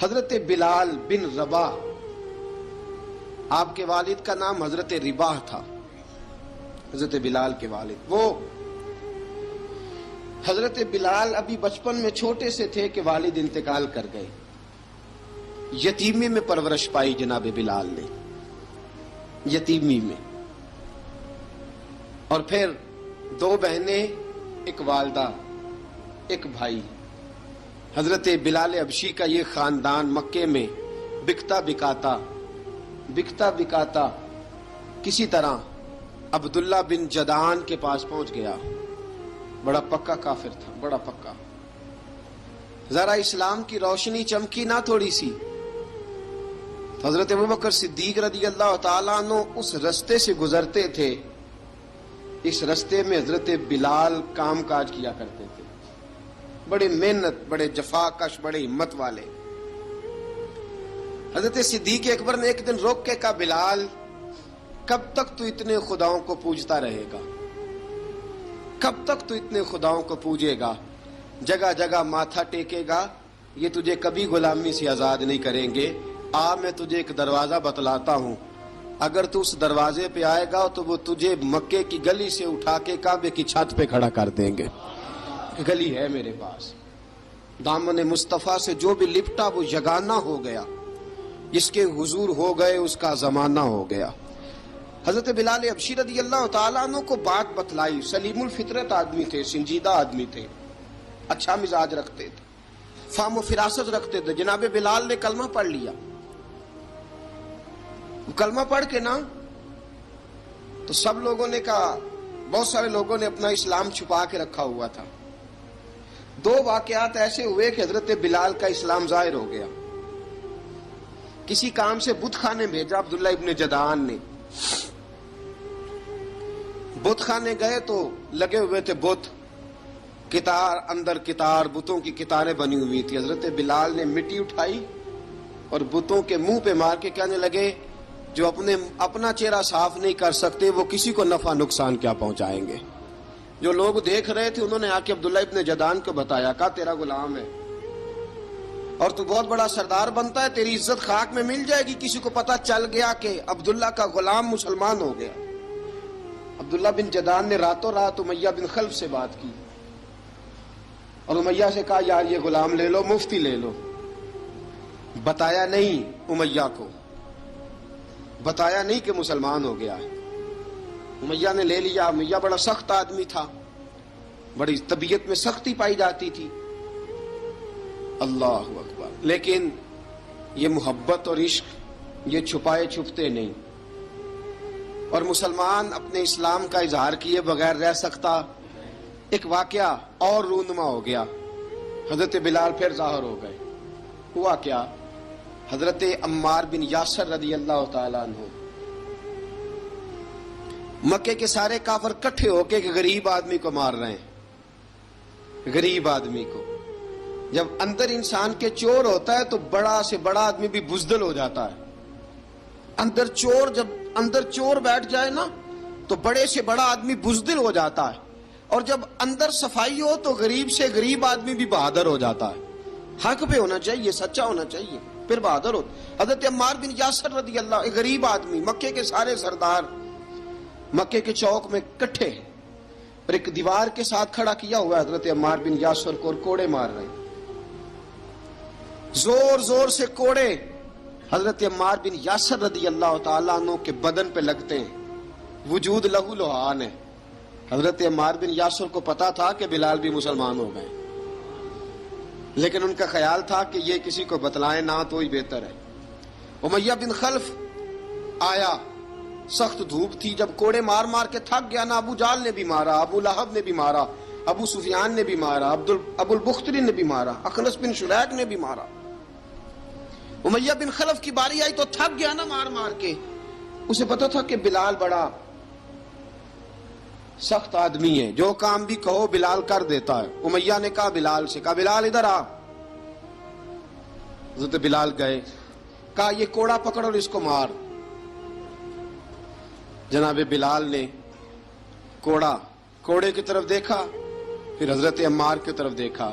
حضرت بلال بن رباح، آپ کے والد کا نام حضرت رباح تھا، حضرت بلال کے والد۔ وہ حضرت بلال ابھی بچپن میں چھوٹے سے تھے کہ والد انتقال کر گئے، یتیمی میں پرورش پائی جناب بلال نے، یتیمی میں، اور پھر 2 بہنیں، ایک والدہ، ایک بھائی۔ حضرت بلال حبشی کا یہ خاندان مکے میں بکتا بکاتا کسی طرح عبداللہ بن جدعان کے پاس پہنچ گیا۔ بڑا پکا کافر تھا، بڑا پکا۔ ذرا اسلام کی روشنی چمکی نہ تھوڑی سی، حضرت ابوبکر صدیق رضی اللہ تعالیٰ عنہ اس رستے سے گزرتے تھے، اس رستے میں حضرت بلال کام کاج کیا کرتے تھے، بڑے محنت، بڑے جفاکش، بڑے ہمت والے۔ حضرت صدیق اکبر نے ایک دن روک کے کہا، بلال کب تک تو اتنے خداؤں کو پوجتا رہے گا؟ کب تک تو اتنے خداؤں کو پوجے گا، جگہ جگہ ماتھا ٹیکے گا؟ یہ تجھے کبھی غلامی سے آزاد نہیں کریں گے۔ میں تجھے ایک دروازہ بتلاتا ہوں، اگر تو اس دروازے پہ آئے گا تو وہ تجھے مکے کی گلی سے اٹھا کے کعبے کی چھت پہ کھڑا کر دیں گے۔ گلی ہے میرے پاس، دامن مصطفیٰ سے جو بھی لپٹا وہ یگانہ ہو گیا، جس کے حضور ہو گئے اس کا زمانہ ہو گیا۔ حضرت بلال حبشی رضی اللہ تعالیٰ عنہ کو بات بتلائی، سلیم الفطرت آدمی تھے، سنجیدہ آدمی تھے، اچھا مزاج رکھتے تھے، فہم و فراست رکھتے تھے۔ جناب بلال نے کلمہ پڑھ لیا، کلمہ پڑھ کے نا تو سب لوگوں نے کہا، بہت سارے لوگوں نے اپنا اسلام چھپا کے رکھا ہوا تھا۔ 2 واقعات ایسے ہوئے کہ حضرت بلال کا اسلام ظاہر ہو گیا۔ کسی کام سے بت خانے بھیجا عبداللہ ابن جدعان نے، بت خانے گئے تو لگے ہوئے تھے بت، کتار اندر کتار، بتوں کی کتاریں بنی ہوئی تھی۔ حضرت بلال نے مٹی اٹھائی اور بتوں کے منہ پہ مار کے کہنے لگے، جو اپنا چہرہ صاف نہیں کر سکتے وہ کسی کو نفع نقصان کیا پہنچائیں گے۔ جو لوگ دیکھ رہے تھے انہوں نے آ کے عبداللہ ابن جدعان کو بتایا، کہا تیرا غلام ہے اور تو بہت بڑا سردار بنتا ہے، تیری عزت خاک میں مل جائے گی۔ کسی کو پتا چل گیا کہ عبداللہ کا غلام مسلمان ہو گیا۔ عبداللہ بن جدعان نے راتوں رات امیہ بن خلف سے بات کی اور امیہ سے کہا، یار یہ غلام لے لو، مفتی لے لو۔ بتایا نہیں امیہ کو، بتایا نہیں کہ مسلمان ہو گیا ہے۔ امیہ نے لے لیا۔ امیہ بڑا سخت آدمی تھا، بڑی طبیعت میں سختی پائی جاتی تھی۔ اللہ اکبر۔ لیکن یہ محبت اور عشق یہ چھپائے چھپتے نہیں، اور مسلمان اپنے اسلام کا اظہار کیے بغیر رہ سکتا۔ ایک واقعہ اور رونما ہو گیا، حضرت بلال پھر ظاہر ہو گئے۔ ہوا کیا؟ حضرت عمار بن یاسر رضی اللہ تعالیٰ عنہ، مکے کے سارے کافر کٹھے ہو کے غریب آدمی کو مار رہے ہیں، غریب آدمی کو۔ جب اندر انسان کے چور ہوتا ہے تو بڑا سے بڑا آدمی بھی بزدل ہو جاتا ہے۔ جب اندر چور بیٹھ جائے نا تو بڑے سے بڑا آدمی بزدل ہو جاتا ہے، اور جب اندر صفائی ہو تو غریب سے غریب آدمی بھی بہادر ہو جاتا ہے۔ حق پہ ہونا چاہیے، سچا ہونا چاہیے، پھر بہادر ہو۔ حضرت عمار بن یاسر رضی اللہ، ایک غریب آدمی، مکے کے سارے سردار مکے کے چوک میں کٹھے ہیں اور ایک دیوار کے ساتھ کھڑا کیا ہوا ہے حضرت عمار بن یاسر کو، اور کوڑے مار رہے ہیں، زور زور سے کوڑے حضرت عمار بن یاسر رضی اللہ تعالیٰ عنہ کے بدن پہ لگتے ہیں، وجود لہو لہان ہے۔ حضرت عمار بن یاسر کو پتا تھا کہ بلال بھی مسلمان ہو گئے، لیکن ان کا خیال تھا کہ یہ کسی کو بتلائیں نہ تو ہی بہتر ہے۔ امیہ بن خلف آیا، سخت دھوپ تھی، جب کوڑے مار مار کے تھک گیا نا، ابو جال نے بھی مارا، ابو لہب نے بھی مارا، ابو سفیان نے بھی مارا، ابو البختری نے بھی مارا، اخنس بن شریک نے بھی مارا۔ امیہ بن خلف کی باری آئی تو تھک گیا نا مار مار کے، اسے پتا تھا کہ بلال بڑا سخت آدمی ہے، جو کام بھی کہو بلال کر دیتا ہے۔ امیہ نے کہا بلال سے، کہا بلال ادھر آ۔ حضرت بلال گئے، کہا یہ کوڑا پکڑ اور اس کو مار۔ جناب بلال نے کوڑے کی طرف دیکھا، پھر حضرت عمار کی طرف دیکھا،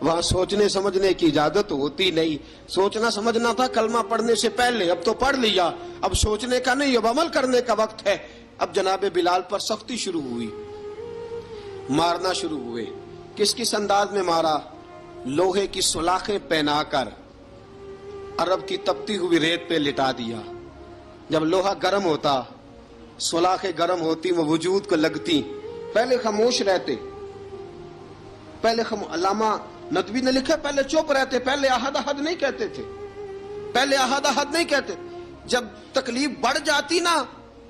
وہاں سوچنے سمجھنے کی اجازت ہوتی نہیں. سوچنا سمجھنا تھا کلمہ پڑھنے سے پہلے، اب تو پڑھ لیا، اب سوچنے کا نہیں، اب عمل کرنے کا وقت ہے. اب جناب بلال پر سختی شروع ہوئی، مارنا شروع ہوئے. کس انداز میں مارا؟ لوہے کی سلاخیں پہنا کر عرب کی تپتی ہوئی ریت پہ لٹا دیا. جب لوہا گرم ہوتا، سلاخیں گرم ہوتی، وہ وجود کو لگتی. پہلے خاموش رہتے، پہلے علامہ ندوی نے لکھا پہلے چپ رہتے، پہلے احد احد نہیں کہتے تھے، پہلے احد احد نہیں کہتے. جب تکلیف بڑھ جاتی نا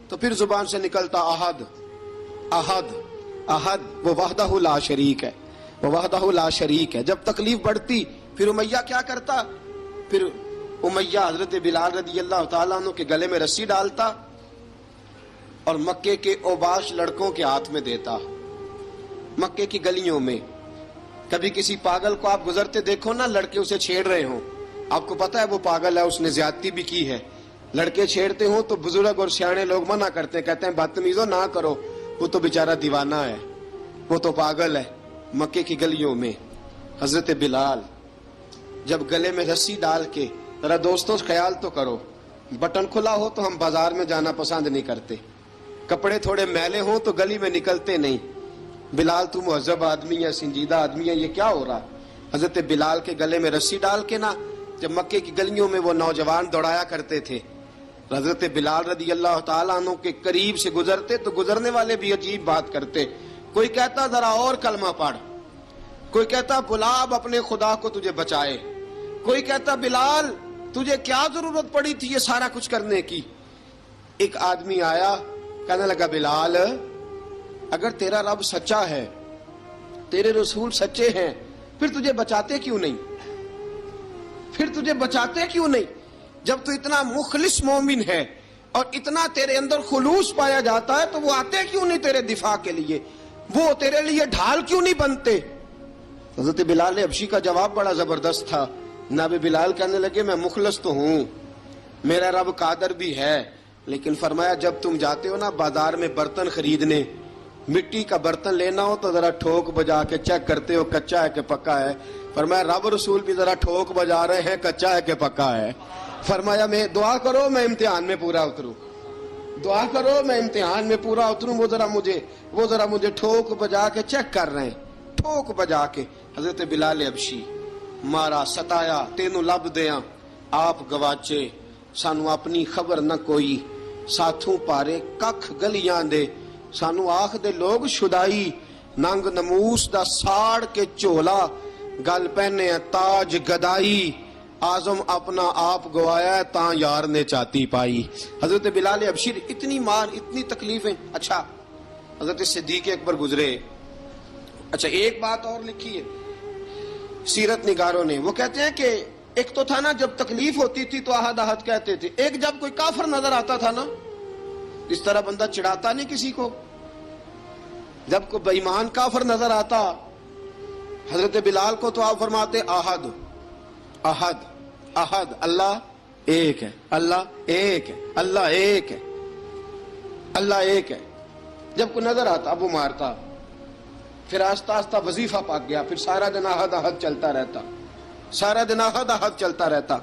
تو پھر زبان سے نکلتا احد احد احد. وہ وحدہ لا شریک ہے، وہ وحدہ لا شریک ہے. جب تکلیف بڑھتی پھر امیہ کیا کرتا؟ پھر امیہ حضرت بلال رضی اللہ تعالیٰ عنہ کے گلے میں رسی ڈالتا اور مکے کے اوباش لڑکوں کے ہاتھ میں دیتا. مکے کی گلیوں میں کبھی کسی پاگل کو آپ گزرتے دیکھو نا، لڑکے اسے چھیڑ رہے ہوں، آپ کو پتا ہے وہ پاگل ہے، اس نے زیادتی بھی کی ہے. لڑکے چھیڑتے ہوں تو بزرگ اور سیانے لوگ منع کرتے ہیں، کہتے ہیں بدتمیزوں نہ کرو، وہ تو بیچارہ دیوانہ ہے، وہ تو پاگل ہے. مکے کی گلیوں میں حضرت بلال جب گلے میں رسی ڈال کے، ذرا دوستوں خیال تو کرو، بٹن کھلا ہو تو ہم بازار میں جانا پسند نہیں کرتے، کپڑے تھوڑے میلے ہوں تو گلی میں نکلتے نہیں. بلال تو مہذب آدمی ہے، سنجیدہ آدمی ہے، یہ کیا ہو رہا؟ حضرت بلال کے گلے میں رسی ڈال کے نا، جب مکے کی گلیوں میں وہ نوجوان دوڑایا کرتے تھے، حضرت بلال رضی اللہ تعالیٰ عنہ کے قریب سے گزرتے تو گزرنے والے بھی عجیب بات کرتے. کوئی کہتا ذرا اور کلمہ پڑھ، کوئی کہتا بلا اب اپنے خدا کو تجھے بچائے، کوئی کہتا بلال تجھے کیا ضرورت پڑی تھی یہ سارا کچھ کرنے کی. ایک آدمی آیا، کہنے لگا بلال اگر تیرا رب سچا ہے، تیرے رسول سچے ہیں، پھر تجھے بچاتے کیوں نہیں؟ پھر تجھے بچاتے کیوں نہیں؟ جب تو اتنا مخلص مومن ہے اور اتنا تیرے اندر خلوص پایا جاتا ہے تو وہ آتے کیوں نہیں تیرے دفاع کے لیے؟ وہ تیرے لیے ڈھال کیوں نہیں بنتے؟ حضرت بلال حبشی کا جواب بڑا زبردست تھا. جناب بلال کہنے لگے میں مخلص تو ہوں، میرا رب قادر بھی ہے، لیکن فرمایا جب تم جاتے ہو نا بازار میں برتن خریدنے، مٹی کا برتن لینا ہو تو ذرا ٹھوک بجا کے چیک کرتے ہو کچا ہے کہ پکا ہے. فرمایا رب رسول بھی ذرا ٹھوک بجا رہے ہیں کچا ہے کہ پکا ہے. فرمایا میں دعا کرو میں امتحان میں پورا اتروں، دعا کرو میں امتحان میں پورا اتروں. وہ ذرا مجھے ٹھوک بجا کے چیک کر رہے ہیں، ٹھوک بجا کے. حضرت بلال حبشی مارا ستایا، تینوں لب دیاں آپ گواچے، سانو اپنی خبر نہ کوئی، ساتھوں پارے ککھ گلیاں دے، سانو آخ دے لوگ شدائی، ننگ نموس دا ساڑ کے چولا، گل پہنے تاج گدائی، آزم اپنا آپ گوایا ہے تاں یار نے چاتی پائی. حضرت بلال حبشی اتنی مار، اتنی تکلیفیں. اچھا حضرت صدیق اکبر گزرے. اچھا ایک بات اور لکھی ہے سیرت نگاروں نے، وہ کہتے ہیں کہ ایک تو تھا نا جب تکلیف ہوتی تھی تو احد احد کہتے تھے، ایک جب کوئی کافر نظر آتا تھا نا، اس طرح بندہ چڑھاتا نہیں کسی کو، جب کوئی بے ایمان کافر نظر آتا حضرت بلال کو تو آپ فرماتے احد احد احد، اللہ ایک ہے، اللہ ایک ہے، اللہ ایک ہے، اللہ ایک ہے. جب کوئی نظر آتا اب وہ مارتا. پھر آہستہ آہستہ وظیفہ پاک گیا، پھر سارا دن احد احد چلتا رہتا، سارا دن احد احد چلتا رہتا.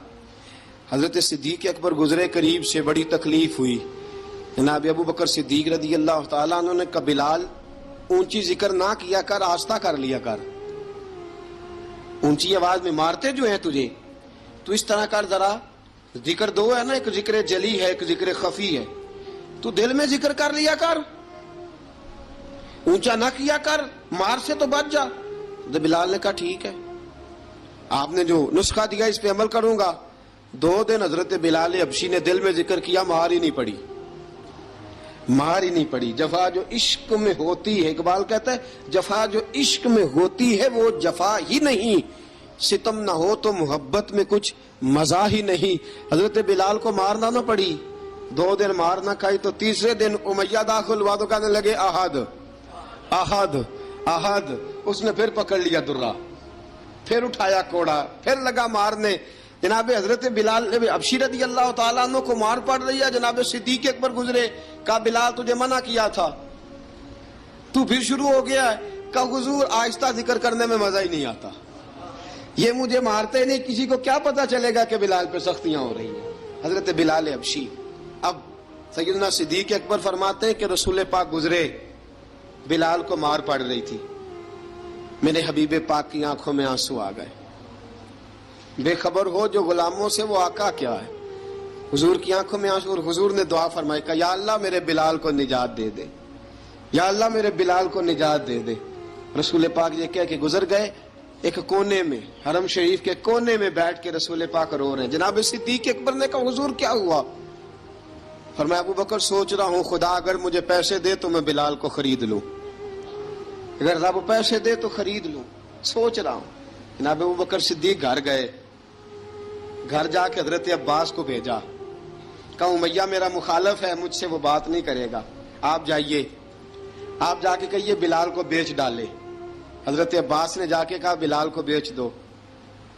حضرت صدیق اکبر گزرے قریب سے، بڑی تکلیف ہوئی. جناب ابو بکر صدیق رضی اللہ تعالیٰ عنہ نے کہا بلال اونچی ذکر نہ کیا کر، آہستہ کر لیا کر، اونچی آواز میں مارتے جو ہیں تجھے تو اس طرح کر، ذرا ذکر دو ہے نا، ایک ذکر جلی ہے ایک ذکر خفی ہے، تو دل میں ذکر کر لیا کر، اونچا نہ کیا کر، مار سے تو بچ جا. بلال نے کہا ٹھیک ہے، آپ نے جو نسخہ دیا اس پہ عمل کروں گا. 2 دن حضرت بلال حبشی نے دل میں ذکر کیا، مار ہی نہیں پڑی، مار ہی نہیں پڑی. جفا جو عشق میں ہوتی ہے، اقبال کہتا ہے جفا جو عشق میں ہوتی ہے وہ جفا ہی نہیں، ستم نہ ہو تو محبت میں کچھ مزہ ہی نہیں. حضرت بلال کو مارنا نہ پڑی، 2 دن مار نہ کھائی تو تیسرے دن امیہ داخل ہوا تو کہنے لگے احد احد احد. اس نے پھر پکڑ لیا درہ، پھر اٹھایا کوڑا، پھر لگا مارنے. جناب حضرت بلال حبشی رضی اللہ تعالیٰ عنہ کو مار پڑ رہی ہے. جناب صدیق اکبر گزرے، کہا بلال تجھے منع کیا تھا، تو پھر شروع ہو گیا ہے. کہا حضور آہستہ ذکر کرنے میں مزہ ہی نہیں آتا، یہ مجھے مارتے نہیں، کسی کو کیا پتا چلے گا کہ بلال پہ سختیاں ہو رہی ہیں. حضرت بلال حبشی. اب سیدنا صدیق اکبر فرماتے ہیں کہ رسول پاک گزرے، بلال کو مار پڑ رہی تھی، میرے حبیب پاک کی آنکھوں میں آنسو آ گئے. بے خبر ہو جو غلاموں سے وہ آقا کیا ہے. حضور کی آنکھوں میں آنسو، اور حضور نے دعا فرمائی کہ یا اللہ میرے بلال کو نجات دے دے، یا اللہ میرے بلال کو نجات دے دے. رسول پاک یہ کہہ کے گزر گئے. ایک کونے میں، حرم شریف کے کونے میں بیٹھ کے رسول پاک رو رہے ہیں. جناب صدیق اکبر نے کہا حضور کیا ہوا؟ فرمایا ابو بکر سوچ رہا ہوں خدا اگر مجھے پیسے دے تو میں بلال کو خرید لوں، اگر رب پیسے دے تو خرید لوں، سوچ رہا ہوں. جناب ابو بکر صدیق گھر گئے، گھر جا کے حضرت عباس کو بھیجا، کہا امیہ میرا مخالف ہے، مجھ سے وہ بات نہیں کرے گا، آپ جائیے، آپ جا کے کہیے بلال کو بیچ ڈالے. حضرت عباس نے جا کے کہا بلال کو بیچ دو.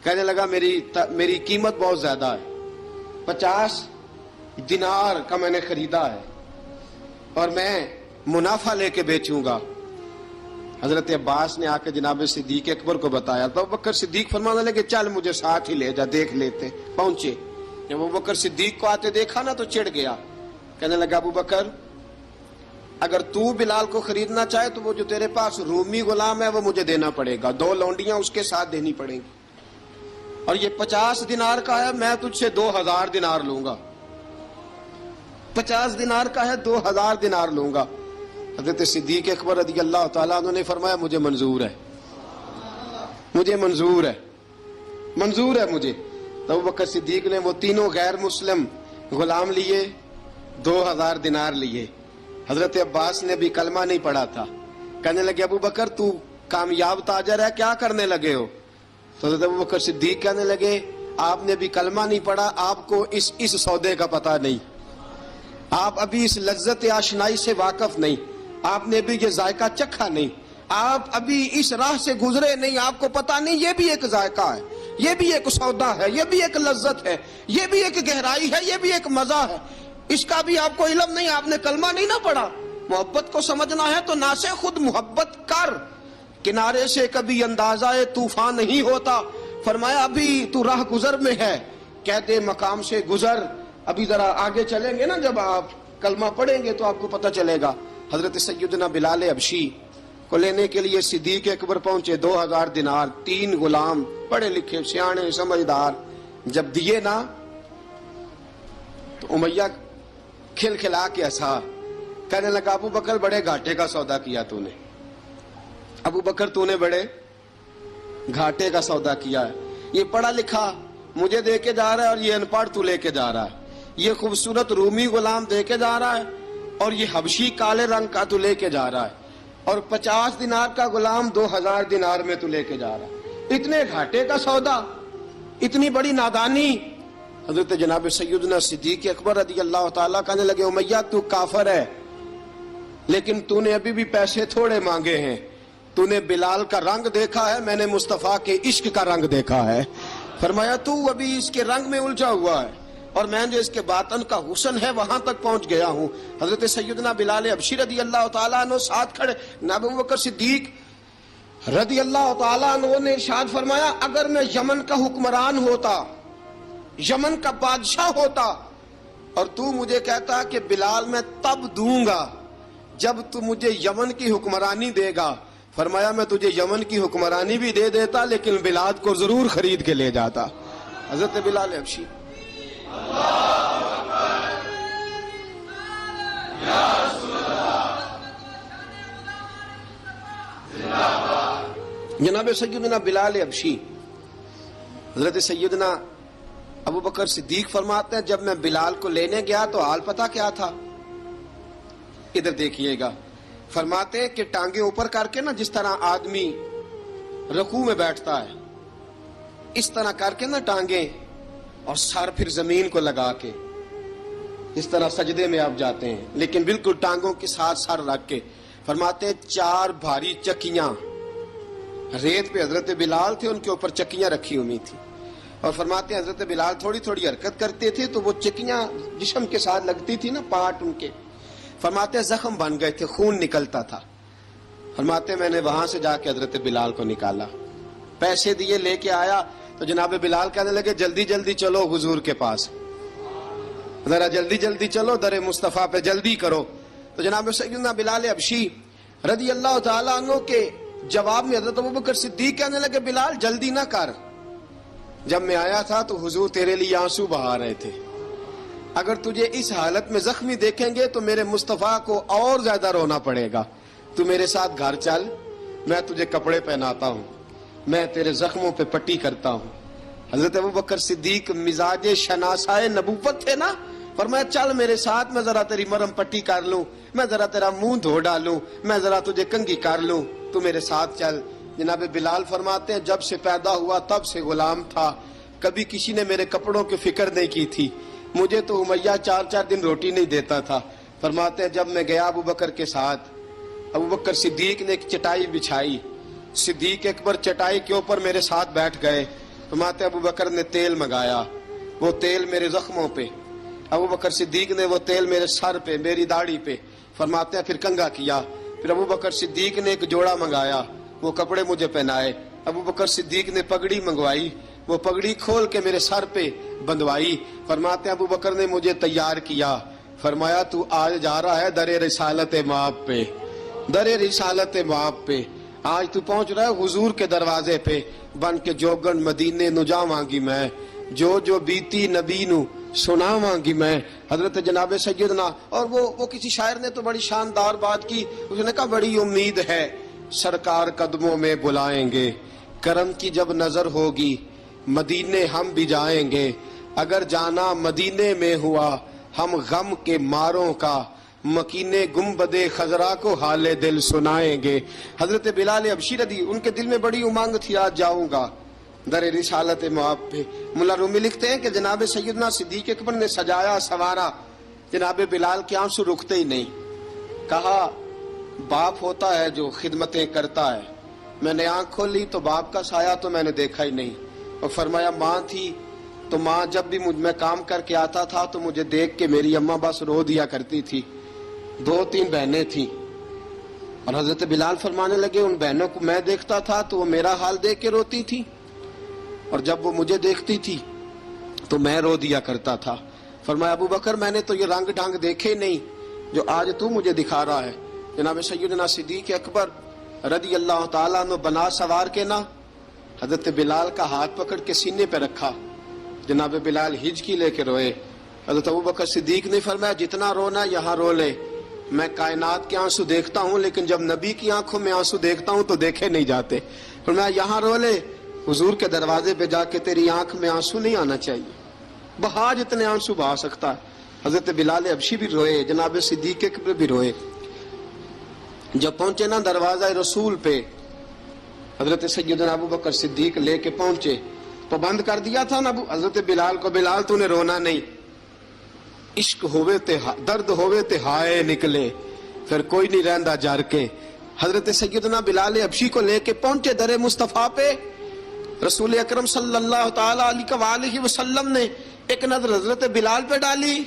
کہنے لگا میری قیمت بہت زیادہ ہے، 50 دینار کا میں نے خریدا ہے اور میں منافع لے کے بیچوں گا. حضرت عباس نے آ کے جناب صدیق اکبر کو بتایا تو ابو بکر صدیق فرمانے لگے چل مجھے ساتھ ہی لے جا، دیکھ لیتے. پہنچے، جب ابو بکر صدیق کو آتے دیکھا نا تو چڑ گیا. کہنے لگا ابو بکر اگر تو بلال کو خریدنا چاہے تو وہ جو تیرے پاس رومی غلام ہے وہ مجھے دینا پڑے گا، 2 لونڈیاں اس کے ساتھ دینی پڑیں گی، اور یہ 50 دینار کا ہے، میں تجھ سے 2000 دینار لوں گا. 50 دینار کا ہے، 2000 دینار لوں گا. حضرت صدیق اکبر رضی اللہ تعالیٰ عنہ نے فرمایا مجھے منظور ہے، مجھے منظور ہے، منظور ہے مجھے. تو ابو بکر صدیق نے وہ تینوں غیر مسلم غلام لیے، 2000 دینار لیے. حضرت عباس نے بھی کلمہ نہیں پڑھا تھا. کہنے لگے ابو بکر تو کامیاب تاجر ہے، کیا کرنے لگے ہو؟ تو حضرت ابو بکر صدیق کہنے لگے آپ نے بھی کلمہ نہیں پڑھا، آپ کو اس سودے کا پتہ نہیں، آپ ابھی اس لذت آشنائی سے واقف نہیں، آپ نے بھی یہ ذائقہ چکھا نہیں، آپ ابھی اس راہ سے گزرے نہیں، آپ کو پتہ نہیں یہ بھی ایک ذائقہ ہے، یہ بھی ایک سودا ہے، یہ بھی ایک لذت ہے، یہ بھی ایک گہرائی ہے، یہ بھی ایک مزہ ہے، اس کا بھی آپ کو علم نہیں، آپ نے کلمہ نہیں نہ پڑھا. محبت کو سمجھنا ہے تو نہ سے خود محبت کر، کنارے سے کبھی اندازہ طوفان نہیں ہوتا. فرمایا ابھی تو راہ گزر میں ہے، کہتے مقام سے گزر، ابھی ذرا آگے چلیں گے نا، جب آپ کلمہ پڑھیں گے تو آپ کو پتہ چلے گا. حضرت سیدنا بلال حبشی کو لینے کے لیے صدیق اکبر پہنچے، 2000 دینار، 3 غلام پڑھے لکھے سیانے سمجھدار. جب دیے نا تو امیہ کھل کھلا کے ہنسا. کہنے لگا ابو بکر بڑے گھاٹے کا سودا کیا تو نے، ابو بکر تو نے بڑے گھاٹے کا سودا کیا ہے. یہ پڑھا لکھا مجھے دے کے جا رہا ہے اور یہ ان پڑھ تو لے کے جا رہا ہے، یہ خوبصورت رومی غلام دے کے جا رہا ہے اور یہ حبشی کالے رنگ کا تو لے کے جا رہا ہے، اور 50 دینار کا غلام 2000 دینار میں تو لے کے جا رہا ہے. اتنے گھاٹے کا سودا، اتنی بڑی نادانی. حضرت جناب سیدنا صدیق اکبر رضی اللہ تعالیٰ کہنے لگے امیہ تو کافر ہے، لیکن تو نے ابھی بھی پیسے تھوڑے مانگے ہیں، تو نے بلال کا رنگ دیکھا ہے، میں نے مصطفیٰ کے عشق کا رنگ دیکھا ہے. فرمایا تو ابھی اس کے رنگ میں الجھا ہوا ہے اور میں جو اس کے باطن کا حسن ہے وہاں تک پہنچ گیا ہوں. حضرت سیدنا بلال حبشی رضی اللہ تعالیٰ عنہ ساتھ کھڑے. ابو بکر صدیق رضی اللہ تعالیٰ عنہ نے ارشاد فرمایا اگر میں یمن کا حکمران ہوتا، یمن کا بادشاہ ہوتا، اور تو مجھے کہتا کہ بلال میں تب دوں گا جب تو مجھے یمن کی حکمرانی دے گا. فرمایا میں تجھے یمن کی حکمرانی بھی دے دیتا لیکن بلال کو ضرور خرید کے لے جاتا. حضرت بلال حبشی. جناب سیدنا بلال حبشی، حضرت سیدنا ابو بکر صدیق فرماتے ہیں جب میں بلال کو لینے گیا تو حال پتہ کیا تھا؟ ادھر دیکھیے گا. فرماتے ہیں کہ ٹانگیں اوپر کر کے نا، جس طرح آدمی رکوع میں بیٹھتا ہے اس طرح کر کے نا ٹانگیں، اور سر پھر زمین کو لگا کے اس طرح سجدے میں آپ جاتے ہیں، لیکن بالکل ٹانگوں کے ساتھ سر رکھ کے. فرماتے ہیں 4 بھاری چکیاں ریت پہ حضرت بلال تھے، ان کے اوپر چکیاں رکھی ہوئی تھی، اور فرماتے ہیں حضرت بلال تھوڑی تھوڑی حرکت کرتے تھے تو وہ چکیاں جسم کے ساتھ لگتی تھی نا، پارٹ ان کے. فرماتے ہیں زخم بن گئے تھے، خون نکلتا تھا. فرماتے ہیں میں نے وہاں سے جا کے حضرت بلال کو نکالا. پیسے دیے لے کے آیا تو جناب بلال کہنے لگے جلدی جلدی چلو حضور کے پاس، ذرا جلدی جلدی چلو در مصطفیٰ پہ جلدی کرو. تو جناب سیدنا بلال حبشی رضی اللہ تعالیٰ عنہ کے جواب میں حضرت ابوبکر صدیق کہنے لگے بلال جلدی نہ کر، جب میں آیا تھا تو حضور تیرے لیے آنسو بہا رہے تھے، اگر تجھے اس حالت میں زخمی دیکھیں گے تو میرے مصطفیٰ کو اور زیادہ رونا پڑے گا، تو میرے ساتھ گھر چل، میں تجھے کپڑے پہناتا ہوں، میں تیرے زخموں پہ پٹی کرتا ہوں. حضرت ابوبکر صدیق مزاج شناسائے نبوت تھے نا، فرمایا چل میرے ساتھ، میں ذرا تیری مرم پٹی کر لوں، میں ذرا تیرا منہ دھو ڈالوں، میں ذرا تجھے کنگھی کر لوں، تو میرے ساتھ چل. جناب بلال فرماتے ہیں جب سے پیدا ہوا تب سے غلام تھا، کبھی کسی نے میرے کپڑوں کی فکر نہیں کی تھی، مجھے تو امیہ 4 دن روٹی نہیں دیتا تھا. فرماتے ہیں جب میں گیا ابوبکر کے ساتھ، ابوبکر صدیق نے ایک چٹائی بچھائی، صدیق اکبر چٹائی کے اوپر میرے ساتھ بیٹھ گئے. فرماتے ہیں ابوبکر نے تیل منگایا، وہ تیل میرے زخموں پہ، ابوبکر صدیق نے وہ تیل میرے سر پہ، میری داڑھی پہ. فرماتے ہیں پھر کنگھا کیا، پھر ابوبکر صدیق نے ایک جوڑا منگایا، وہ کپڑے مجھے پہنائے. ابوبکر صدیق نے پگڑی منگوائی، وہ پگڑی کھول کے میرے سر پہ بندھوائی. فرماتے ہیں ابوبکر نے مجھے تیار کیا، فرمایا تو آج جا رہا ہے در رسالت مآب پہ، در رسالت مآب پہ، آج تو پہنچ رہا ہے حضور کے دروازے پہ، بن کے جوگن مدینے نو جاواں گی میں، جو بیتی نبی نو سناواں گی میں. حضرت جناب سیدنا، اور وہ کسی شاعر نے تو بڑی شاندار بات کی، اس نے کہا بڑی امید ہے سرکار قدموں میں بلائیں گے، کرم کی جب نظر ہوگی مدینے ہم بھی جائیں گے، اگر جانا مدینے میں ہوا ہم غم کے ماروں کا مکینے گنبد خضرا کو حال دل سنائیں گے. حضرت بلال حبشی رضی ان کے دل میں بڑی امنگ تھی آج جاؤں گا در رسالت مآب پہ. ملا رومی لکھتے ہیں کہ جناب سیدنا صدیق اکبر نے سجایا سوارا، جناب بلال کے آنسو رکتے ہی نہیں. کہا باپ ہوتا ہے جو خدمتیں کرتا ہے، میں نے آنکھ کھولی تو باپ کا سایہ تو میں نے دیکھا ہی نہیں. اور فرمایا ماں تھی تو ماں جب بھی میں کام کر کے آتا تھا تو مجھے دیکھ کے میری اماں بس رو دیا کرتی تھی. 2-3 بہنیں تھیں، اور حضرت بلال فرمانے لگے ان بہنوں کو میں دیکھتا تھا تو وہ میرا حال دیکھ کے روتی تھی، اور جب وہ مجھے دیکھتی تھی تو میں رو دیا کرتا تھا. فرمایا ابوبکر میں نے تو یہ رنگ ڈھنگ دیکھے نہیں جو آج تو مجھے دکھا رہا ہے. جناب سیدنا صدیق اکبر رضی اللہ تعالیٰ عنہ بنا سوار کے نا حضرت بلال کا ہاتھ پکڑ کے سینے پہ رکھا، جناب بلال ہجکی لے کے روئے. حضرت ابوبکر صدیق نے فرمایا جتنا رونا یہاں رو لے، میں کائنات کے آنسو دیکھتا ہوں لیکن جب نبی کی آنکھوں میں آنسو دیکھتا ہوں تو دیکھے نہیں جاتے. فرمایا یہاں رو لے، حضور کے دروازے پہ جا کے تیری آنکھ میں آنسو نہیں آنا چاہیے، بہا جتنے آنسو بہا سکتا ہے. حضرت بلال حبشی بھی روئے، جناب صدیق اکبر بھی روئے. جب پہنچے نا دروازہ رسول پہ، حضرت سیدنا ابوبکر صدیق لے کے پہنچے تو بند کر دیا تھا نا حضرت بلال کو، بلال تو نے رونا نہیں، عشق ہوئے تے درد ہوئے تے ہائے نکلے، پھر کوئی نہیں رہندا جار کے. حضرت سیدنا بلال حبشی کو لے کے پہنچے در مصطفیٰ پہ. رسول اکرم صلی اللہ تعالی علیہ وسلم نے ایک نظر حضرت بلال پہ ڈالی،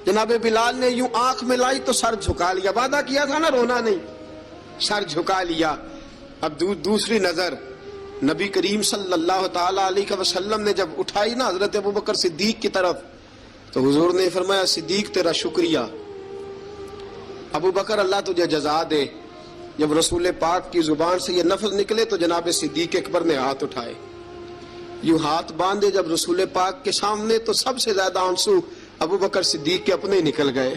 جناب بلال نے یوں آنکھ ملائی تو سر جھکا لیا، وعدہ کیا تھا نا رونا نہیں، سر جھکا لیا. اب دوسری نظر نبی کریم صلی اللہ تعالی علیہ وسلم نے جب اٹھائی نا حضرت ابوبکر صدیق کی طرف تو حضور نے فرمایا صدیق تیرا شکریہ، ابوبکر اللہ تجھے جزا دے. جب رسول پاک کی زبان سے یہ لفظ نکلے تو جناب صدیق اکبر نے ہاتھ اٹھائے، یوں ہاتھ باندھے جب رسول پاک کے سامنے تو سب سے زیادہ آنسو ابوبکر صدیق کے اپنے نکل گئے.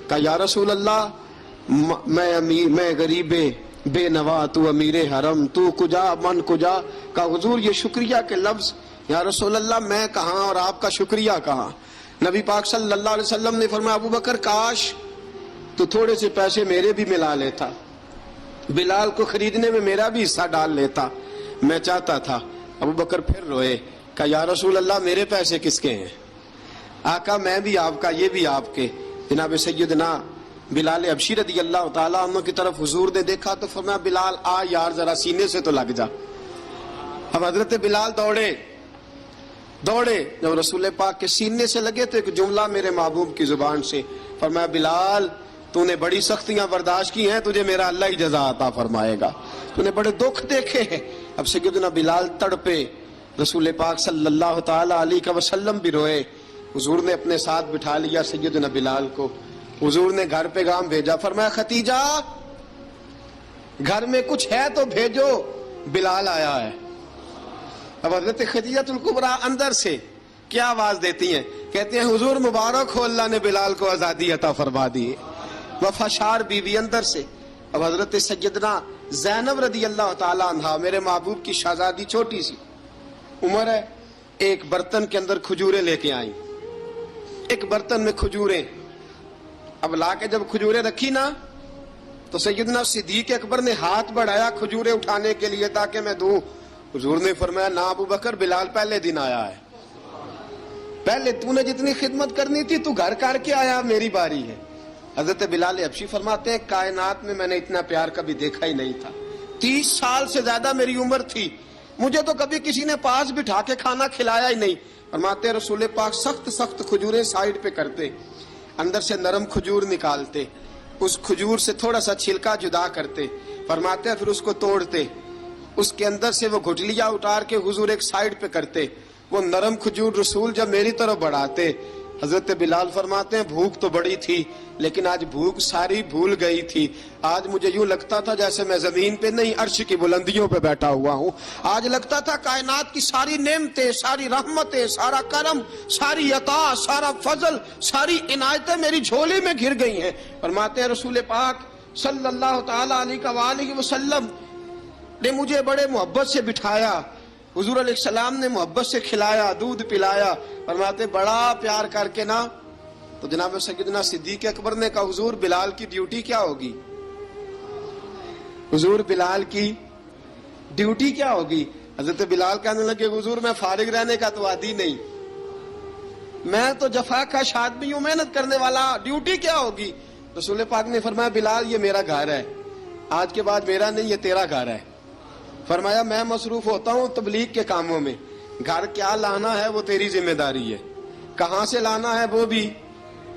کہا یا رسول اللہ میں غریب بے نوا، تو امیر حرم، تو کجا من کجا. کہا حضور یہ شکریہ کے لفظ، یا رسول اللہ میں کہاں اور آپ کا شکریہ کہاں. نبی پاک صلی اللہ علیہ وسلم نے فرمایا ابوبکر کاش تو تھوڑے سے پیسے میرے بھی ملا لیتا، بلال کو خریدنے میں میرا بھی حصہ ڈال لیتا، میں چاہتا تھا. ابوبکر پھر روئے. کہا یا رسول اللہ میرے پیسے کس کے ہیں؟ آقا میں بھی آپ کا، یہ بھی آپ کے. جناب سیدنا بلال حبشی رضی اللہ تعالیٰ عنہ کی طرف حضور نے دیکھا تو فرمایا بلال آ یار ذرا سینے سے تو لگ جا. اب حضرت بلال دوڑے، جب رسول پاک کے سینے سے لگے تو ایک جملہ میرے محبوب کی زبان سے، فرمایا بلال تو نے بڑی سختیاں برداشت کی ہیں، تجھے میرا اللہ ہی جزا عطا فرمائے گا، تو نے بڑے دکھ دیکھے ہیں، اب سیدنا بلال تڑپے، رسول پاک صلی اللہ تعالی علیہ وسلم بھی روئے. حضور نے اپنے ساتھ بٹھا لیا سیدنا بلال کو. حضور نے گھر پیغام بھیجا، فرمایا ختیجہ گھر میں کچھ ہے تو بھیجو، بلال آیا ہے. اب حضرت خدیجہ الکبریٰ اندر سے کیا آواز دیتی ہیں؟ کہتے ہیں حضور مبارک ہو، اللہ نے بلال کو آزادی عطا فرما دی. وفاشار بیوی اندر سے. اب حضرت سیدنا زینب رضی اللہ تعالی عنہا، میرے محبوب کی شہزادی، چھوٹی سی عمر ہے، ایک برتن کے اندر کھجوریں لے کے آئیں. ایک برتن میں کھجوریں، اب لا کے جب کھجوریں رکھی نا تو سیدنا صدیق اکبر نے ہاتھ بڑھایا کھجوریں اٹھانے کے لیے تاکہ میں دوں. حضور نے فرمایا نہ ابو بکر، بلال پہلے دن آیا ہے، پہلے تو نے جتنی خدمت کرنی تھی تو گھر کر کے آیا، میری باری ہے. حضرت بلال حبشی فرماتے ہیں کائنات میں نے اتنا پیار کبھی دیکھا ہی نہیں تھا. 30 سال سے زیادہ میری عمر تھی، مجھے تو کبھی کسی نے پاس بٹھا کے کھانا کھلایا ہی نہیں. فرماتے ہیں رسول پاک سخت سخت کھجوریں سائیڈ پہ کرتے، اندر سے نرم کھجور نکالتے، اس کھجور سے تھوڑا سا چھلکا جدا کرتے. فرماتے ہیں پھر اس کو توڑتے، اس کے اندر سے وہ گھٹلیاں اتار کے حضور ایک سائیڈ پہ کرتے. وہ نرم کھجور رسول جب میری طرف بڑھاتے، حضرت بلال فرماتے ہیں بھوک تو بڑی تھی لیکن آج بھوک ساری بھول گئی تھی. آج مجھے یوں لگتا تھا جیسے میں زمین پہ نہیں عرش کی بلندیوں پہ بیٹھا ہوا ہوں. آج لگتا تھا کائنات کی ساری نعمتیں، ساری رحمتیں، سارا کرم، ساری عطا، سارا فضل، ساری عنایتیں میری جھولی میں گر گئی ہیں. فرماتے ہیں رسول پاک صلی اللہ تعالی علیہ وآلہ وسلم نے مجھے بڑے محبت سے بٹھایا، حضور علیہ السلام نے محبت سے کھلایا، دودھ پلایا. فرماتے بڑا پیار کر کے نا تو جناب سیدنا صدیق اکبر نے کہا حضور بلال کی ڈیوٹی کیا ہوگی؟ حضور بلال کی ڈیوٹی کیا ہوگی؟ حضرت بلال کہنے لگے حضور میں فارغ رہنے کا تو عادی نہیں، میں تو جفا کش آدمی ہوں، محنت کرنے والا، ڈیوٹی کیا ہوگی؟ رسول پاک نے فرمایا بلال یہ میرا گھر ہے، آج کے بعد میرا نہیں یہ تیرا گھر ہے. فرمایا میں مصروف ہوتا ہوں تبلیغ کے کاموں میں، گھر کیا لانا ہے وہ تیری ذمہ داری ہے، کہاں سے لانا ہے وہ بھی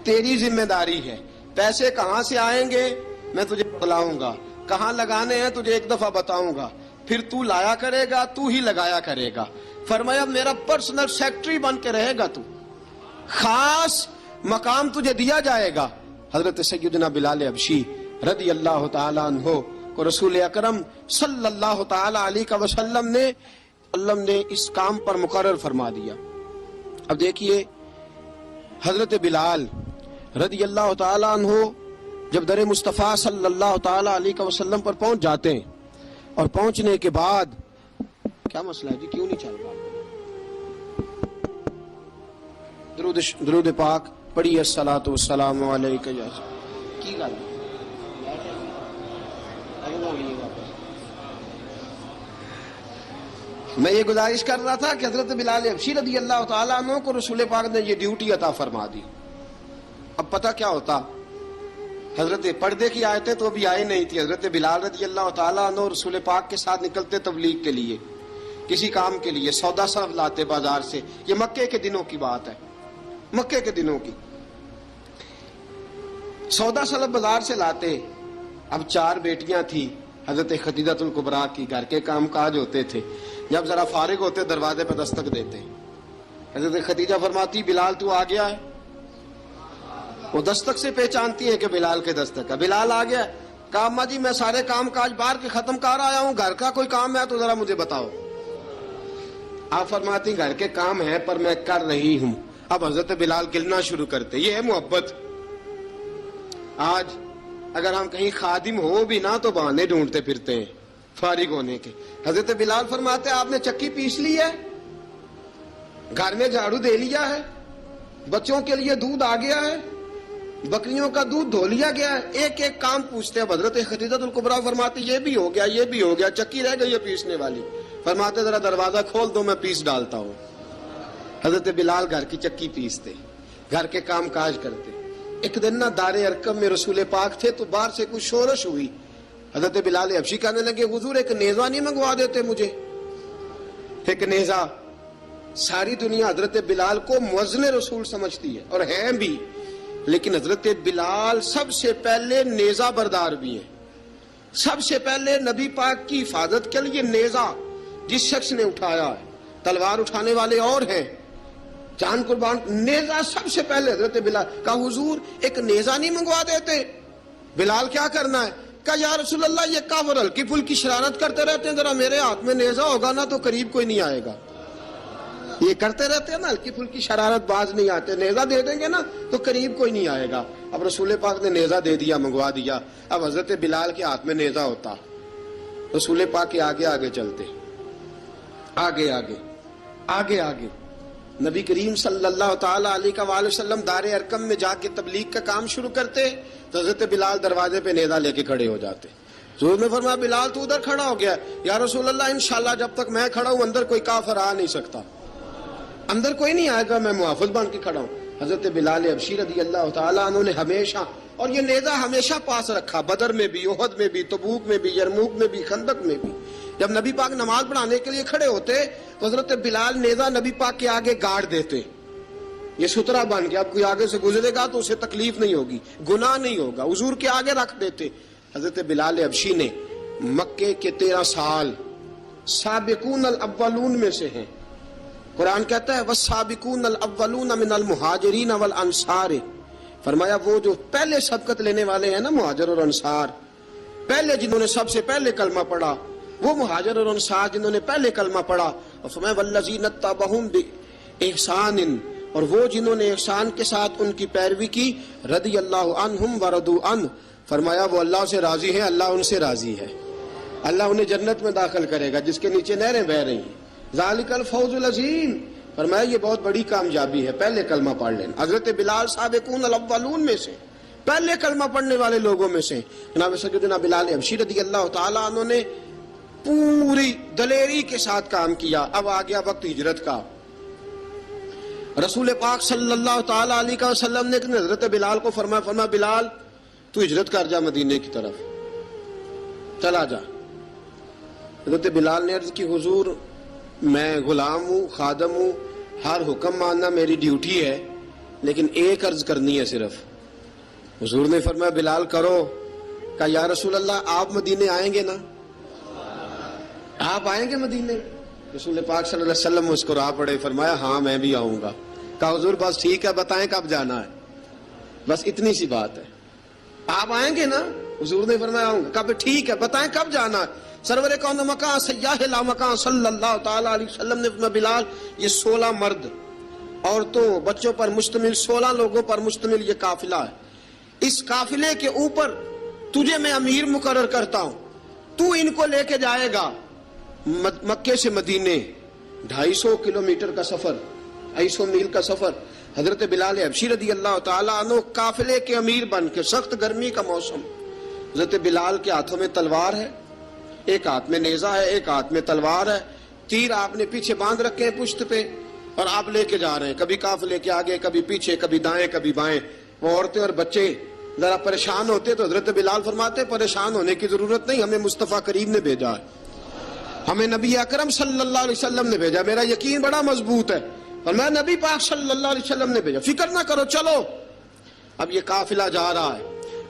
تیری ذمہ داری ہے، پیسے کہاں سے آئیں گے میں تجھے بتلاؤں گا، کہاں لگانے ہیں تجھے ایک دفعہ بتاؤں گا، پھر تو لایا کرے گا، تو ہی لگایا کرے گا. فرمایا میرا پرسنل سیکٹری بن کے رہے گا، تو خاص مقام تجھے دیا جائے گا. حضرت سیدنا بلال حبشی رضی اللہ تعالیٰ عنہ کو رسول اکرم صلی اللہ تعالی علیہ وسلم نے اس کام پر مقرر فرما دیا. اب دیکھیے حضرت بلال رضی اللہ تعالی عنہ جب در مصطفیٰ صلی اللہ تعالی علیہ وسلم پر پہنچ جاتے ہیں اور پہنچنے کے بعد کیا مسئلہ ہے جی، کیوں نہیں چل رہا؟ درود پاک پڑھیے الصلاۃ والسلام علیکہ. کی گل میں یہ گزارش کر رہا تھا کہ حضرت بلال حبشی رضی اللہ تعالیٰ عنہ کو رسول پاک نے یہ ڈیوٹی عطا فرما دی. اب پتہ کیا ہوتا، حضرت پردے کی آیتیں تو ابھی آئی نہیں تھی. حضرت بلال رضی اللہ تعالیٰ عنہ رسول پاک کے ساتھ نکلتے تبلیغ کے لیے، کسی کام کے لیے، سودا صرف لاتے بازار سے. یہ مکے کے دنوں کی بات ہے، مکے کے دنوں کی. سودا صرف بازار سے لاتے. اب 4 بیٹیاں تھی حضرت خدیجہ الکبریٰ کی، گھر کے کام کاج ہوتے تھے. جب ذرا فارغ ہوتے دروازے پہ دستک دیتے. حضرت خدیجہ فرماتی بلال تو آ گیا ہے. وہ دستک سے پہچانتی ہے کہ بلال کے دستک ہے. بلال آ گیا. کہا اماں جی میں سارے کام کاج باہر کے ختم کر آیا ہوں، گھر کا کوئی کام ہے تو ذرا مجھے بتاؤ. آپ فرماتی گھر کے کام ہے پر میں کر رہی ہوں. اب حضرت بلال گلنا شروع کرتے. یہ ہے محبت. آج اگر ہم کہیں خادم ہو بھی نہ تو بہانے ڈھونڈتے پھرتے ہیں فارغ ہونے کے. حضرت بلال فرماتے آپ نے چکی پیس لی ہے، گھر میں جھاڑو دے لیا ہے، بچوں کے لیے دودھ آ گیا ہے، بکریوں کا دودھ دھو لیا گیا ہے. ایک ایک کام پوچھتے. اب حضرت خدیجہ الکبریٰ فرماتی یہ بھی ہو گیا، یہ بھی ہو گیا، چکی رہ گئی ہے پیسنے والی. فرماتے ذرا دروازہ کھول دو میں پیس ڈالتا ہوں. حضرت بلال گھر کی چکی پیستے، گھر کے کام کاج کرتے. ایک دن نہ دار ارقم میں رسول پاک تھے تو باہر سے کچھ شورش ہوئی. حضرت بلال حبشی کہنے لگے حضور ایک نیزہ نہیں منگوا دیتے مجھے؟ ایک نیزہ. ساری دنیا حضرت بلال کو مؤذن رسول سمجھتی ہے اور ہیں بھی، لیکن حضرت بلال سب سے پہلے نیزہ بردار بھی ہیں. سب سے پہلے نبی پاک کی حفاظت کے لیے نیزہ جس شخص نے اٹھایا ہے، تلوار اٹھانے والے اور ہیں، جان قربان، نیزہ سب سے پہلے حضرت بلال کا، حضور ایک نیزہ نہیں منگوا دیتے؟ بلال کیا کرنا ہے؟ کہا یا رسول اللہ یہ کافر ہلکی پھلکی شرارت کرتے رہتے ہیں، ذرا میرے ہاتھ میں نیزہ ہوگا نا تو قریب کوئی نہیں آئے گا. یہ کرتے رہتے ہیں نا ہلکی پھلکی شرارت، باز نہیں آتے، نیزہ دے دیں گے نا تو قریب کوئی نہیں آئے گا. اب رسول پاک نے نیزہ دے دیا، منگوا دیا. اب حضرت بلال کے ہاتھ میں نیزہ ہوتا، رسول پاک کے آگے آگے چلتے، آگے آگے آگے آگے. نبی کریم صلی اللہ تعالی علیہ وآلہ وسلم دار ارقم میں جا کے تبلیغ کا کام شروع کرتے تو حضرت بلال دروازے پہ نیزہ لے کے کھڑے ہو جاتے. حضور نے فرمایا بلال تو ادھر کھڑا ہو گیا. یا رسول اللہ انشاءاللہ جب تک میں کھڑا ہوں اندر کوئی کافر آ نہیں سکتا، اندر کوئی نہیں آئے گا، میں محافظ بن کے کھڑا ہوں. حضرت بلال حبشی رضی اللہ تعالیٰ عنہ نے ہمیشہ، اور یہ نیزہ ہمیشہ پاس رکھا، بدر میں بھی، احد میں بھی، تبوک میں بھی، یرموک میں بھی، خندق میں بھی. جب نبی پاک نماز پڑھانے کے لیے کھڑے ہوتے تو حضرت بلال نیزہ نبی پاک کے آگے گاڑ دیتے. یہ سترا بن گیا، اب کوئی آگے سے گزرے گا تو اسے تکلیف نہیں ہوگی، گناہ نہیں ہوگا، حضور کے آگے رکھ دیتے. حضرت بلال حبشی نے مکے کے 13 سال سابقون الاولون میں سے ہیں. قرآن کہتا ہے والسابقون الاولون من المہاجرین والانصار، فرمایا وہ جو پہلے سبقت لینے والے ہیں نا مہاجر اور انصار، پہلے جنہوں نے سب سے پہلے کلمہ پڑھا، وہ مہاجر اور انصار جنہوں نے پہلے کلمہ پڑھا. اور فرمایا والذین اتبعوہم بإحسان، اور وہ جنہوں نے احسان کے ساتھ ان کی پیروی کی، رضی اللہ عنہم ورضوا عنہ، فرمایا وہ اللہ سے راضی ہیں، اللہ ان سے راضی ہے، اللہ انہیں جنت میں داخل کرے گا جس کے نیچے نہریں بہہ رہی ہیں. ذالک الفوز العظیم، فرمایا یہ بہت بڑی کامیابی ہے، پہلے کلمہ پڑھ لینا. حضرت بلال سابقون الاولون میں سے، پہلے کلمہ پڑھنے والے لوگوں میں سے. جناب سیدنا بلال حبشی رضی اللہ تعالیٰ عنہ نے پوری دلیری کے ساتھ کام کیا. اب آ گیا وقت ہجرت کا. رسول پاک صلی اللہ تعالیٰ علیہ وسلم نے حضرت بلال کو فرمایا بلال تو ہجرت کر جا مدینے کی طرف، چلا جا. حضرت بلال نے عرض کی حضور میں غلام ہوں، خادم ہوں، ہر حکم ماننا میری ڈیوٹی ہے، لیکن ایک عرض کرنی ہے صرف. حضور نے فرمایا بلال کرو. کہا یا رسول اللہ آپ مدینے آئیں گے نا؟ آپ آئیں گے مدینے؟ رسول پاک صلی اللہ علیہ وسلم مسکرا پڑے، فرمایا ہاں میں بھی آؤں گا. کہا حضور بس ٹھیک ہے، بتائیں کب جانا ہے، بس اتنی سی بات ہے. آپ آئیں گے نا؟ حضور نے فرمایا آؤں گا. کہا ٹھیک ہے، بتائیں کب جانا ہے. سرور کون مکان سیاح لا مکان صلی اللہ تعالیٰ علیہ وسلم نے فرمایا بلال یہ 16 مرد عورتوں بچوں پر مشتمل 16 لوگوں پر مشتمل یہ قافلہ ہے. اس قافلے کے اوپر تجھے میں امیر مقرر کرتا ہوں، تو ان کو لے کے جائے گا مکے سے مدینے 250 کلومیٹر کا سفر، 250 میل کا سفر. حضرت بلال حبشی رضی اللہ تعالیٰ عنہ قافلے کے امیر بن کے، سخت گرمی کا موسم، حضرت بلال کے ہاتھوں میں تلوار ہے، ایک ہاتھ میں نیزہ ہے، ایک ہاتھ میں تلوار ہے، تیر آپ نے پیچھے باندھ رکھے ہیں پشت پہ، اور آپ لے کے جا رہے ہیں، کبھی قافلے کے آگے، کبھی پیچھے، کبھی دائیں کبھی بائیں. وہ عورتیں اور بچے ذرا پریشان ہوتے تو حضرت بلال فرماتے پریشان ہونے کی ضرورت نہیں، ہمیں مصطفیٰ کریم نے بھیجا ہے، ہمیں نبی اکرم صلی اللہ علیہ وسلم نے بھیجا، میرا یقین بڑا مضبوط ہے، اور میں نبی پاک صلی اللہ علیہ وسلم نے بھیجا، فکر نہ کرو چلو. اب یہ قافلہ جا رہا ہے.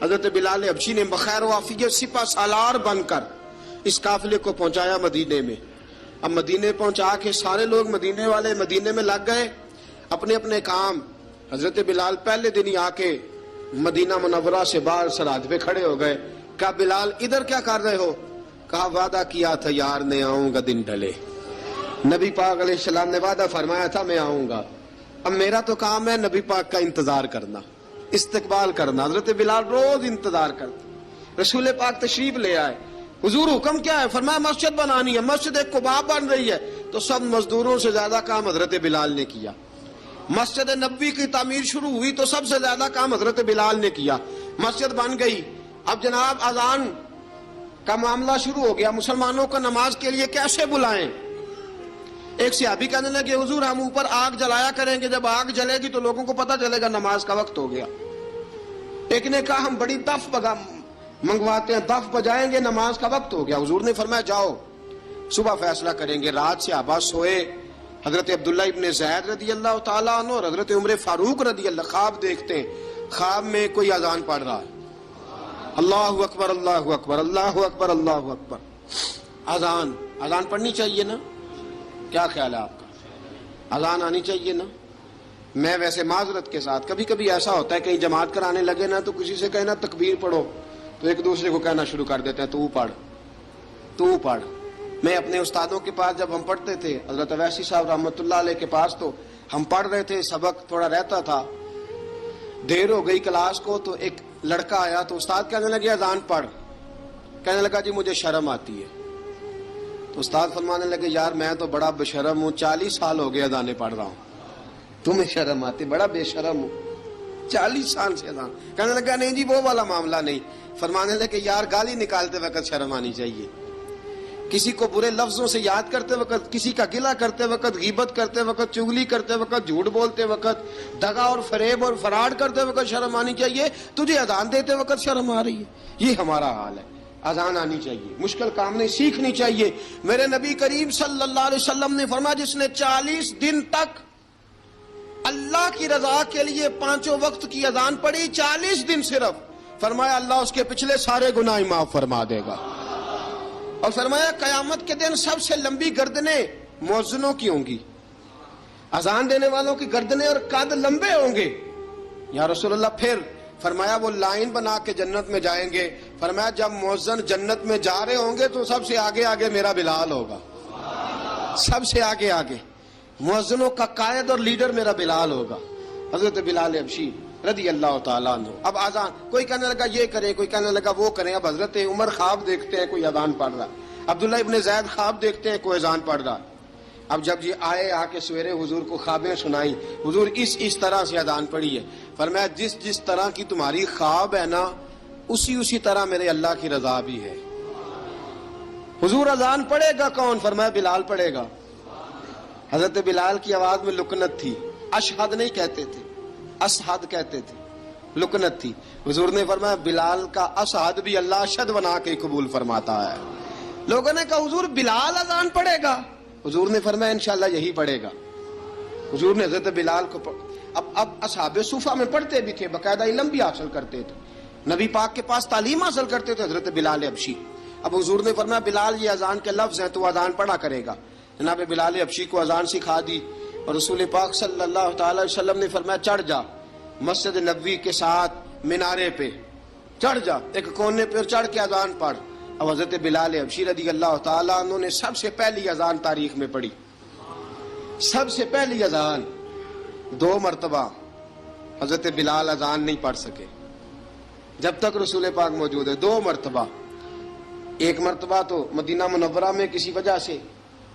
حضرت بلال حبشی نے بخیر و عافیت سپہ سالار بن کر اس قافلے کو پہنچایا مدینے میں. اب مدینے پہنچا کے سارے لوگ مدینے والے مدینے میں لگ گئے اپنے اپنے کام. حضرت بلال پہلے دن ہی آ کے مدینہ منورہ سے باہر سرحد پہ کھڑے ہو گئے. کہا بلال ادھر کیا کر رہے ہو؟ کہا وعدہ کیا تھا یار نے آؤں گا دن ڈھلے، نبی پاک علیہ السلام نے وعدہ فرمایا تھا میں آؤں گا. اب میرا تو کام ہے نبی پاک کا انتظار کرنا، استقبال کرنا. حضرت بلال روز انتظار کرتے. رسول پاک تشریف لے آئے. حضور حکم کیا ہے؟ فرمایا مسجد بنانی ہے. مسجد ایک قباء بن رہی ہے. تو سب مزدوروں سے زیادہ کام حضرت بلال نے کیا. مسجد نبوی کی تعمیر شروع ہوئی تو سب سے زیادہ کام حضرت بلال نے کیا. مسجد بن گئی. اب جناب اذان کا معاملہ شروع ہو گیا، مسلمانوں کو نماز کے لیے کیسے بلائیں؟ ایک صحابی کہنے لگے حضور ہم اوپر آگ جلایا کریں گے، جب آگ جلے گی تو لوگوں کو پتہ چلے گا نماز کا وقت ہو گیا. ایک نے کہا ہم بڑی دف منگواتے ہیں، دف بجائیں گے، نماز کا وقت ہو گیا. حضور نے فرمایا جاؤ صبح فیصلہ کریں گے. رات سے صحابہ سوئے. حضرت عبداللہ ابن زید رضی اللہ تعالیٰ عنہ اور حضرت عمر فاروق رضی اللہ خواب دیکھتے ہیں. خواب میں کوئی اذان پڑھ رہا ہے، اللہ اکبر اللہ اکبر اللہ اکبر اللہ اکبر. اذان پڑھنی چاہیے نا؟ کیا خیال ہے آپ کا؟ اذان آنی چاہیے نا؟ میں ویسے معذرت کے ساتھ کبھی کبھی ایسا ہوتا ہے کہیں جماعت کرانے لگے نا تو کسی سے کہنا تکبیر پڑھو تو ایک دوسرے کو کہنا شروع کر دیتے ہیں تو پڑھ. میں اپنے استادوں کے پاس جب ہم پڑھتے تھے حضرت اویسی صاحب رحمۃ اللہ علیہ کے پاس تو ہم پڑھ رہے تھے, سبق تھوڑا رہتا تھا, دیر ہو گئی کلاس کو تو ایک لڑکا آیا تو استاد کہنے لگے اذان پڑھ. کہنے لگا جی مجھے شرم آتی ہے. تو استاد فرمانے لگے یار میں تو بڑا بشرم ہوں, 40 سال ہو گئے اذانیں پڑھ رہا ہوں, تمہیں شرم آتی؟ بڑا بے شرم ہوں, 40 سال سے اذان. کہنے لگا نہیں جی وہ والا معاملہ نہیں. فرمانے لگے یار گالی نکالتے وقت شرم آنی چاہیے, کسی کو برے لفظوں سے یاد کرتے وقت, کسی کا گلہ کرتے وقت, غیبت کرتے وقت, چغلی کرتے وقت, جھوٹ بولتے وقت, دغا اور فریب اور فراڈ کرتے وقت شرم آنی چاہیے. تجھے اذان دیتے وقت شرم آ رہی ہے. یہ ہمارا حال ہے. اذان آنی چاہیے, مشکل کام نہیں, سیکھنی چاہیے. میرے نبی کریم صلی اللہ علیہ وسلم نے فرمایا جس نے 40 دن تک اللہ کی رضا کے لیے 5 وقت کی اذان پڑھی, 40 دن صرف, فرمایا اللہ اس کے پچھلے سارے گناہ معاف فرما دے گا. اور فرمایا قیامت کے دن سب سے لمبی گردنیں مؤذنوں کی ہوں گی, اذان دینے والوں کی گردنیں اور قد لمبے ہوں گے. یا رسول اللہ پھر؟ فرمایا وہ لائن بنا کے جنت میں جائیں گے. فرمایا جب مؤذن جنت میں جا رہے ہوں گے تو سب سے آگے آگے میرا بلال ہوگا, سب سے آگے آگے مؤذنوں کا قائد اور لیڈر میرا بلال ہوگا, حضرت بلال حبشی رضی اللہ تعالیٰ عنہ. اب اذان کوئی کہنے لگا یہ کریں, کوئی کہنے لگا وہ کریں. اب حضرت عمر خواب دیکھتے ہیں کوئی اذان پڑھ رہا, عبداللہ ابن زید خواب دیکھتے ہیں کوئی اذان پڑھ رہا. اب جب یہ آئے آ کے سویرے حضور کو خوابیں سنائی, حضور اس طرح سے اذان پڑھی ہے. فرمایا جس طرح کی تمہاری خواب ہے نا اسی طرح میرے اللہ کی رضا بھی ہے. حضور اذان پڑھے گا کون؟ فرمایا بلال پڑھے گا. حضرت بلال کی آواز میں لکنت تھی, اشہد نہیں کہتے تھے, اسحد کہتے تھے, لکنت تھی. حضور نے فرمایا بلال کا اسحد بھی اللہ اشہد بنا کے قبول فرماتا ہے. لوگوں نے کہا حضور بلال اذان پڑھے گا؟ حضور نے فرمایا انشاءاللہ یہی پڑھے گا. حضور نے حضرت بلال کو اب اصحاب صوفہ میں پڑھتے بھی تھے, باقاعدہ علم بھی حاصل کرتے تھے, نبی پاک کے پاس تعلیم حاصل کرتے تھے, حضرت بلال حبشی. اب حضور نے فرمایا بلال یہ اذان کے لفظ ہیں تو اذان پڑھا کرے گا. جناب بلال حبشی کو اذان سکھا دی اور رسول پاک صلی اللہ تعالی وسلم نے فرمایا چڑھ جا مسجد نبوی کے ساتھ مینارے پہ, چڑھ جا ایک کونے پہ چڑھ کے اذان پڑھ. اب حضرت بلال حبشی رضی اللہ تعالیٰ عنہ نے سب سے پہلی اذان تاریخ میں پڑھی, سب سے پہلی اذان. 2 مرتبہ حضرت بلال اذان نہیں پڑھ سکے جب تک رسول پاک موجود ہے. 2 مرتبہ, ایک مرتبہ تو مدینہ منورہ میں کسی وجہ سے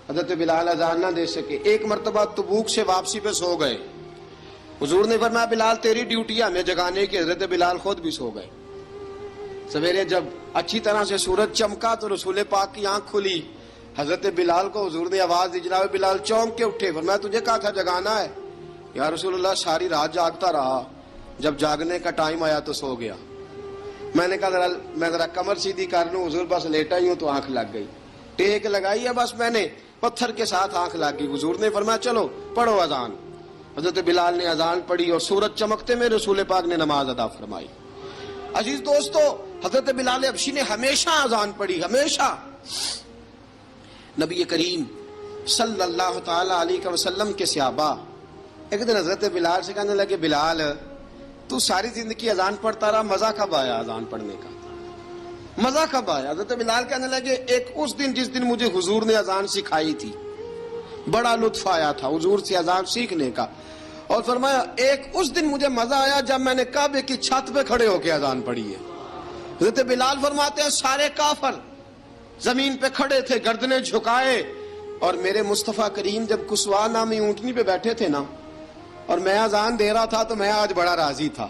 حضرت بلال اذان نہ دے سکے, ایک مرتبہ تبوک سے واپسی پہ سو گئے. حضور نے فرمایا بلال تیری ڈیوٹی ہے ہمیں جگانے کی. حضرت بلال خود بھی سو گئے. سویرے جب اچھی طرح سے سورج چمکا تو رسول پاک کی آنکھ کھلی, حضرت بلال کو حضور نے آواز دی, جناب بلال چونک کے اٹھے. فرمایا تجھے کہا تھا جگانا ہے. یا رسول اللہ ساری رات جاگتا رہا, جب جاگنے کا ٹائم آیا تو سو گیا. میں نے کہا میں ذرا کمر سیدھی کر لوں. حضور بس لیٹا ہی ہوں تو آنکھ لگ گئی, ٹیک لگائی ہے بس میں نے, پتھر کے ساتھ آنکھ لگ گئی. حضور نے فرمایا چلو پڑھو اذان. حضرت بلال نے اذان پڑھی اور سورج چمکتے میں رسول پاک نے نماز ادا فرمائی. عزیز دوستو حضرت بلال حبشی نے ہمیشہ اذان پڑھی, ہمیشہ. نبی کریم صلی اللہ تعالی علیہ وسلم کے صحابہ ایک دن حضرت بلال سے کہنے لگے بلال تو ساری زندگی اذان پڑھتا رہا, مزہ کب آیا اذان پڑھنے کا, مزہ کب آیا؟ حضرت بلال کہنے لگے ایک اس دن جس دن مجھے حضور نے اذان سکھائی تھی بڑا لطف آیا تھا حضور سے اذان سیکھنے کا. اور فرمایا ایک اس دن مجھے مزہ آیا جب میں نے کعبے کی چھت پہ کھڑے ہو کے اذان پڑھی ہے. حضرت بلال فرماتے ہیں سارے کافر زمین پہ کھڑے تھے گردنیں جھکائے, اور میرے مصطفیٰ کریم جب کسوا نامی اونٹنی پہ بیٹھے تھے نا اور میں اذان دے رہا تھا تو میں آج بڑا راضی تھا.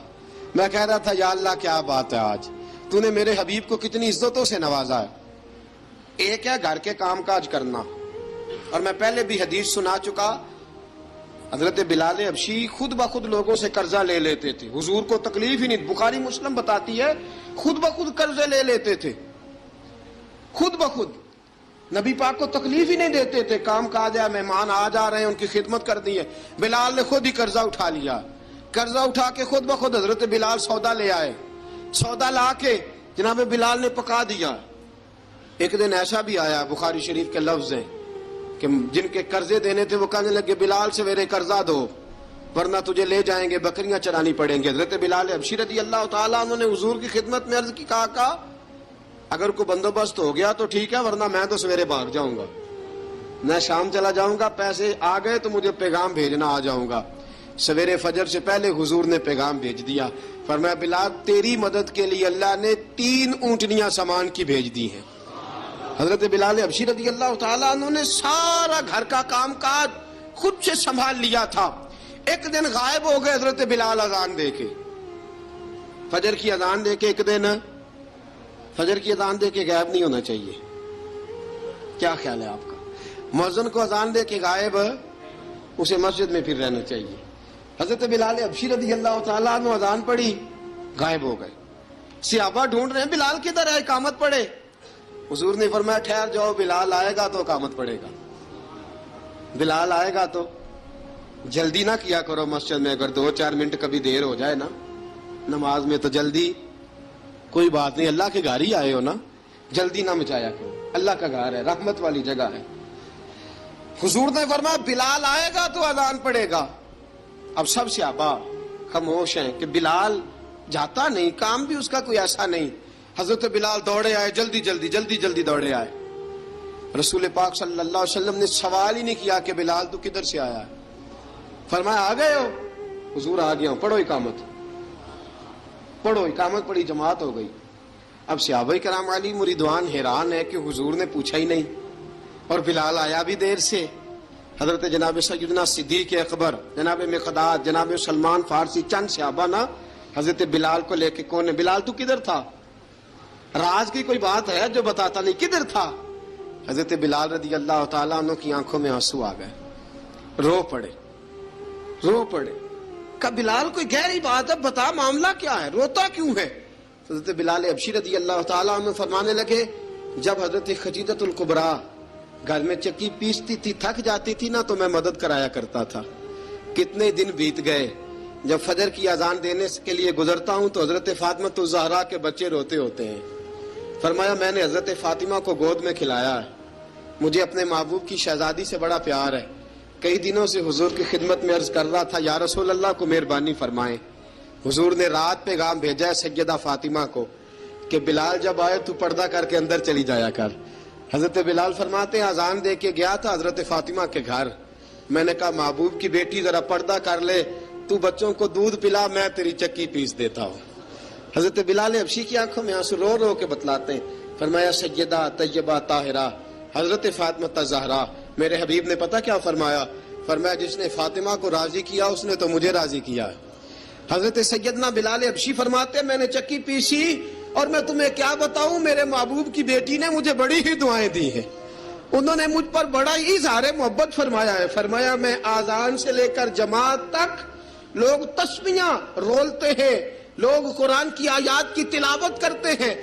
میں کہہ رہا تھا یا اللہ کیا بات ہے, آج تو نے میرے حبیب کو کتنی عزتوں سے نوازا ہے. ایک ہے گھر کے کام کاج کرنا, اور میں پہلے بھی حدیث سنا چکا, حضرت بلال حبشی خود بخود لوگوں سے قرضہ لے لیتے تھے, حضور کو تکلیف ہی نہیں. بخاری مسلم بتاتی ہے خود بخود قرضے لے لیتے تھے, خود بخود. نبی پاک کو تکلیف ہی نہیں دیتے تھے, کام کاج ہے, مہمان آ جا رہے ہیں, ان کی خدمت کر دی ہے. بلال نے خود ہی قرضہ اٹھا لیا, قرضہ اٹھا کے خود بخود حضرت بلال سودا لے آئے, سودا لا کے جناب بلال نے پکا دیا. ایک دن ایسا بھی آیا، بخاری شریف کے لفظ ہیں کہ جن کے قرضے دینے تھے وہ کہنے لگے بلال سویرے قرضہ دو ورنہ تجھے لے جائیں گے، بکریاں چرانی پڑیں گے۔ حضرت بلال حبشی رضی اللہ تعالیٰ عنہ نے حضور کی خدمت میں عرض کی، کہا اگر کوئی بندوبست ہو گیا تو ٹھیک ہے ورنہ میں تو سویرے بھاگ جاؤں گا، میں شام چلا جاؤں گا، پیسے آ گئے تو مجھے پیغام بھیجنا، آ جاؤں گا۔ سویرے فجر سے پہلے حضور نے پیغام بھیج دیا، فرمایا بلال تیری مدد کے لیے اللہ نے 3 اونٹنیاں سامان کی بھیج دی ہیں۔ حضرت بلال حبشی رضی اللہ تعالیٰ عنہ نے سارا گھر کا کام کاج خود سے سنبھال لیا تھا۔ ایک دن غائب ہو گئے حضرت بلال اذان دے کے، فجر کی اذان دے کے، ایک دن فجر کی اذان دے کے غائب نہیں ہونا چاہیے، کیا خیال ہے آپ کا؟ مؤذن کو اذان دے کے غائب، اسے مسجد میں پھر رہنا چاہیے۔ حضرت بلال حبشی رضی اللہ تعالیٰ عنہ اذان پڑھی، غائب ہو گئے۔ صحابہ ڈھونڈ رہے ہیں بلال کدھر ہے، اقامت پڑھے۔ حضور نے فرمایا ٹھہر جاؤ، بلال آئے گا تو اقامت پڑھے گا، بلال آئے گا تو جلدی نہ کیا کرو مسجد میں، اگر 2-4 منٹ کبھی دیر ہو جائے نا نماز میں تو جلدی کوئی بات نہیں، اللہ کے گھر ہی آئے ہو نا، جلدی نہ مچایا کرو، اللہ کا گھر ہے، رحمت والی جگہ ہے۔ حضور نے فرمایا بلال آئے گا تو اذان پڑے گا۔ اب سب صحابہ خاموش ہیں کہ بلال جاتا نہیں، کام بھی اس کا کوئی ایسا نہیں۔ حضرت بلال دوڑے آئے، جلدی جلدی جلدی جلدی دوڑے آئے۔ رسول پاک صلی اللہ علیہ وسلم نے سوال ہی نہیں کیا کہ بلال تو کدھر سے آیا ہے، فرمایا آ گئے ہو؟ حضور آ گیا ہوں، پڑھو اقامت، پڑھو اقامت پڑھی، جماعت ہو گئی۔ اب صحابہ کرام علی مریدوان حیران ہے کہ حضور نے پوچھا ہی نہیں اور بلال آیا بھی دیر سے۔ حضرت جناب سیدنا صدیق اکبر، جناب مقداد، جناب سلمان فارسی، چند صحابہ نا حضرت بلال کو لے کے، کون ہے بلال تو کدھر تھا؟ راز کی کوئی بات ہے جو بتاتا نہیں، کدھر تھا؟ حضرت بلال رضی اللہ تعالیٰ عنہ کی آنکھوں میں آنسو آ گئے، رو پڑے، رو پڑے۔ کہ بلال کوئی گہری بات ہے، بتا معاملہ کیا ہے، روتا کیوں ہے؟ حضرت بلال حبشی رضی اللہ تعالیٰ عنہ فرمانے لگے جب حضرت خدیجہ الکبریٰ گھر میں چکی پیستی تھی، تھک جاتی تھی نا تو میں مدد کرایا کرتا تھا۔ کتنے دن بیت گئے، جب فجر کی اذان دینے کے لیے گزرتا ہوں تو حضرت فاطمہ الزہرا کے بچے روتے ہوتے ہیں۔ فرمایا میں نے حضرت فاطمہ کو گود میں کھلایا ہے، مجھے اپنے محبوب کی شہزادی سے بڑا پیار ہے۔ کئی دنوں سے حضور کی خدمت میں عرض کر رہا تھا یا رسول اللہ کو مہربانی فرمائیں۔ حضور نے رات پیغام بھیجا ہے سیدہ فاطمہ کو کہ بلال جب آئے تو پردہ کر کے اندر چلی جایا کر۔ حضرت بلال فرماتے ہیں اذان دے کے گیا تھا حضرت فاطمہ کے گھر، میں نے کہا محبوب کی بیٹی ذرا پردہ کر لے، تو بچوں کو دودھ پلا، میں تیری چکی پیس دیتا ہوں۔ حضرت بلال حبشی کی آنکھوں میں آنسو رو رو کے بتلاتے ہیں، فرمایا سیدہ طیبہ طاہرہ حضرت فاطمہ الزہرا، میرے حبیب نے پتہ کیا فرمایا؟ فرمایا جس نے فاطمہ کو راضی کیا اس نے تو مجھے راضی کیا ہے۔ حضرت سیدنا بلال حبشی فرماتے ہیں میں نے چکی پیسی اور میں تمہیں کیا بتاؤں، میرے محبوب کی بیٹی نے مجھے بڑی ہی دعائیں دی ہیں، انہوں نے مجھ پر بڑا ہی اظہار محبت فرمایا ہے۔ فرمایا میں آذان سے لے کر جماعت تک لوگ تسبیحاں رولتے ہیں، لوگ قرآن کی آیات کی تلاوت کرتے ہیں،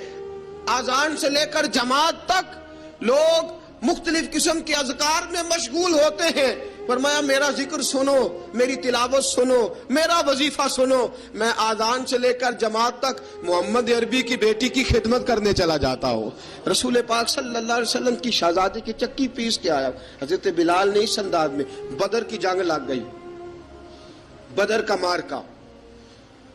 آذان سے لے کر جماعت تک لوگ مختلف قسم کے اذکار میں مشغول ہوتے ہیں۔ فرمایا میرا ذکر سنو، میری تلاوت سنو، میرا وظیفہ سنو، میں آذان سے لے کر جماعت تک محمد عربی کی بیٹی کی خدمت کرنے چلا جاتا ہوں۔ رسول پاک صلی اللہ علیہ وسلم کی شہزادی کی چکی پیس کے آیا۔ حضرت بلال نے اس انداز میں، بدر کی جنگ لگ گئی، بدر کا مارکا،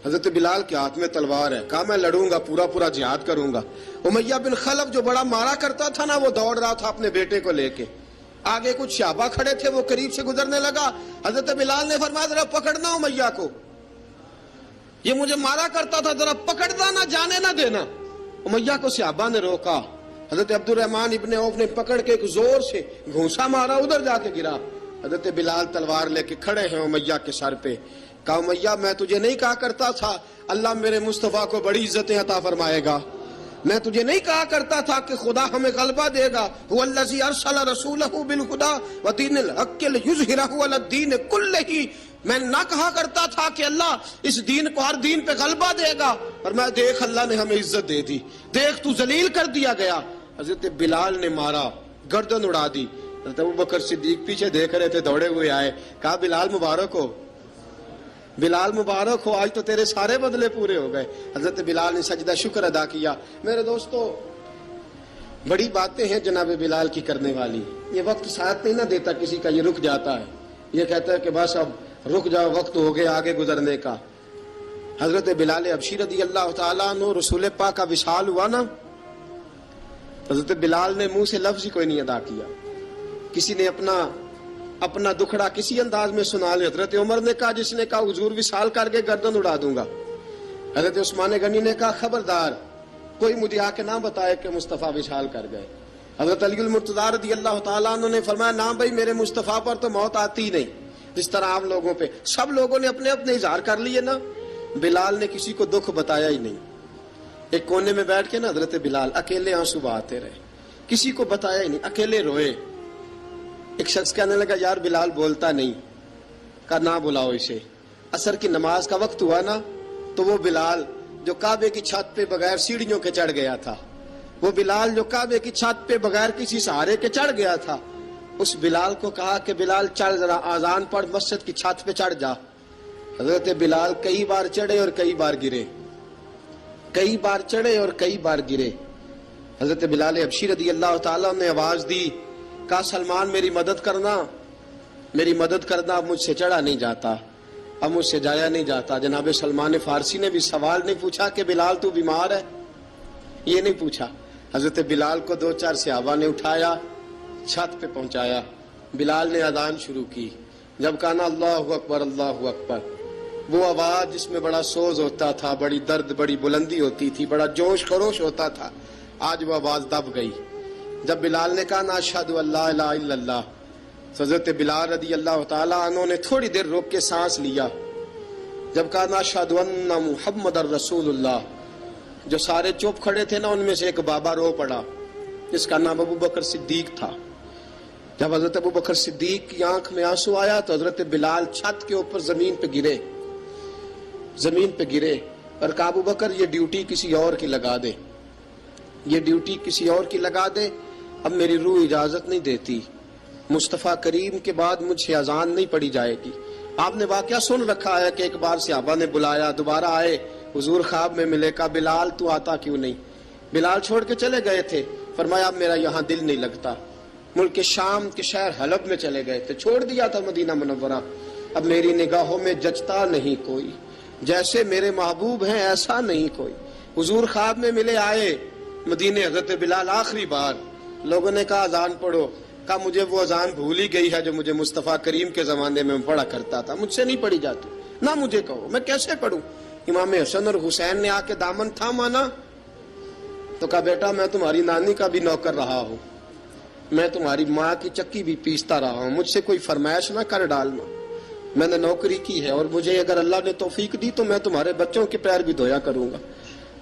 حضرت بلال کے ہاتھ میں تلوار ہے، کہا میں لڑوں گا، پورا پورا جہاد کروں گا۔ امیہ بن خلف جو بڑا مارا کرتا تھا نا وہ دوڑ رہا تھا اپنے بیٹے کو لے کے، آگے کچھ صحابہ کھڑے تھے، وہ قریب سے گزرنے لگا، حضرت بلال نے فرمایا ذرا پکڑنا امیہ کو، یہ مجھے مارا کرتا تھا، ذرا پکڑنا، نہ جانے نہ دینا۔ امیہ کو صحابہ نے روکا، حضرت عبد الرحمن ابن عوف نے پکڑ کے ایک زور سے گھونسا مارا، ادھر جا کے گرا۔ حضرت بلال تلوار لے کے کھڑے ہیں امیہ کے سر پہ، کہا امیہ میں تجھے نہیں کہا کرتا تھا اللہ میرے مصطفیٰ کو بڑی عزتیں عطا فرمائے گا، میں تجھے نہیں کہا کرتا تھا کہ خدا ہمیں غلبہ دے گا، هو الذی ارسل رسولہ بالہدی ودین الحق لیظہرہ علی الدین کلہ، میں نہ کہا کرتا تھا کہ اللہ اس دین کو ہر دین پہ غلبہ دے گا، اور میں دیکھ اللہ نے ہمیں عزت دے دی، دیکھ تو ذلیل کر دیا گیا۔ حضرت بلال نے مارا، گردن اڑا دی۔ حضرت ابوبکر صدیق پیچھے دیکھ رہے تھے، دوڑے ہوئے آئے، کہا بلال مبارک ہو، بلال مبارک ہو، آج تو تیرے سارے بدلے پورے ہو گئے۔ حضرت بلال نے سجدہ شکر ادا کیا۔ میرے دوستو بڑی باتیں ہیں جناب بلال کی کرنے والی. یہ وقت ساتھ نہیں نہ دیتا کسی کا, یہ رک جاتا ہے, یہ کہتا ہے کہ بس اب رک جاؤ, وقت ہو گیا آگے گزرنے کا. حضرت بلال حبشی رضی اللہ تعالیٰ عنہ رسول پاک کا وصال ہوا نا, حضرت بلال نے منہ سے لفظ ہی کوئی نہیں ادا کیا. کسی نے اپنا دکھڑا کسی انداز میں سنا لیا. حضرت عمر نے کہا, جس نے کہا حضور وصال کر کے گردن اڑا دوں گا. حضرت عثمان غنی نے کہا خبردار کوئی مجھے آ کے نہ بتائے کہ مصطفیٰ وصال کر گئے. حضرت علی المرتضیٰ رضی اللہ تعالیٰ عنہ نے فرمایا نہ بھائی, میرے مصطفیٰ پر تو موت آتی نہیں جس طرح عام لوگوں پہ. سب لوگوں نے اپنے اپنے اظہار کر لیے نا, بلال نے کسی کو دکھ بتایا ہی نہیں. ایک کونے میں بیٹھ کے نا حضرت بلال اکیلے آنسو بہاتے رہے, کسی کو بتایا ہی نہیں, اکیلے روئے. ایک شخص کہنے لگا یار بلال بولتا نہیں. کہا نہ بلاؤ اسے. عصر کی نماز کا وقت ہوا نا, تو وہ بلال جو کعبے کی چھت پہ بغیر سیڑھیوں کے چڑھ گیا تھا, وہ بلال جو کعبے کی چھت پہ بغیر کسی سہارے کے چڑھ گیا تھا, اس بلال کو کہا کہ بلال چڑھ ذرا, آذان پڑھ, مسجد کی چھت پہ چڑھ جا. حضرت بلال کئی بار چڑھے اور کئی بار گرے, کئی بار چڑھے اور کئی بار گرے. حضرت بلال حبشی رضی اللہ تعالیٰ نے آواز دی, کہا سلمان میری مدد کرنا, میری مدد کرنا, اب مجھ سے چڑھا نہیں جاتا, اب مجھ سے جایا نہیں جاتا. جناب سلمان فارسی نے بھی سوال نہیں پوچھا کہ بلال تو بیمار ہے, یہ نہیں پوچھا. حضرت بلال کو 2-4 صحابہ نے اٹھایا, چھت پہ پہنچایا. بلال نے اذان شروع کی. جب کہا نا اللہ اکبر اللہ اکبر, وہ آواز جس میں بڑا سوز ہوتا تھا, بڑی درد, بڑی بلندی ہوتی تھی, بڑا جوش خروش ہوتا تھا, آج وہ آواز دب گئی. جب بلال نے کہا نا اشہد ان لا الہ الا اللہ, حضرت بلال رضی اللہ تعالیٰ عنہ نے تھوڑی دیر روک کے سانس لیا. جب کہا نا اشہد ان محمد الرسول اللہ, جو سارے چپ کھڑے تھے نا ان میں سے ایک بابا رو پڑا جس کا نام ابو بکر صدیق تھا. جب حضرت ابو بکر صدیق کی آنکھ میں آنسو آیا تو حضرت بلال چھت کے اوپر زمین پہ گرے, زمین پہ گرے, اور کہا ابو بکر یہ ڈیوٹی کسی اور کی لگا دے, یہ ڈیوٹی کسی اور کی لگا دے, اب میری روح اجازت نہیں دیتی, مصطفیٰ کریم کے بعد مجھ سے اذان نہیں پڑھی جائے گی. آپ نے واقعہ سن رکھا ہے کہ ایک بار صحابہ نے بلایا, دوبارہ آئے, حضور خواب میں ملے, کہا بلال تو آتا کیوں نہیں. بلال چھوڑ کے چلے گئے تھے, فرمایا اب میرا یہاں دل نہیں لگتا. ملک شام کے شہر حلب میں چلے گئے تھے, چھوڑ دیا تھا مدینہ منورہ, اب میری نگاہوں میں جچتا نہیں کوئی, جیسے میرے محبوب ہیں ایسا نہیں کوئی. حضور خواب میں ملے, آئے مدینے. حضرت بلال آخری بار, لوگوں نے کہا اذان پڑھو, کہا مجھے وہ اذان بھول ہی گئی ہے جو مجھے مصطفیٰ کریم کے زمانے میں پڑھا کرتا تھا, مجھ سے نہیں پڑھی جاتی, نہ مجھے کہو, میں کیسے پڑھوں. امام حسن اور حسین نے آ کے دامن تھاما نا, تو کہا بیٹا میں تمہاری نانی کا بھی نوکر رہا ہوں, میں تمہاری ماں کی چکی بھی پیستا رہا ہوں, مجھ سے کوئی فرمائش نہ کر ڈالنا, میں نے نوکری کی ہے, اور مجھے اگر اللہ نے توفیق دی تو میں تمہارے بچوں کے پیر بھی دھویا کروں گا.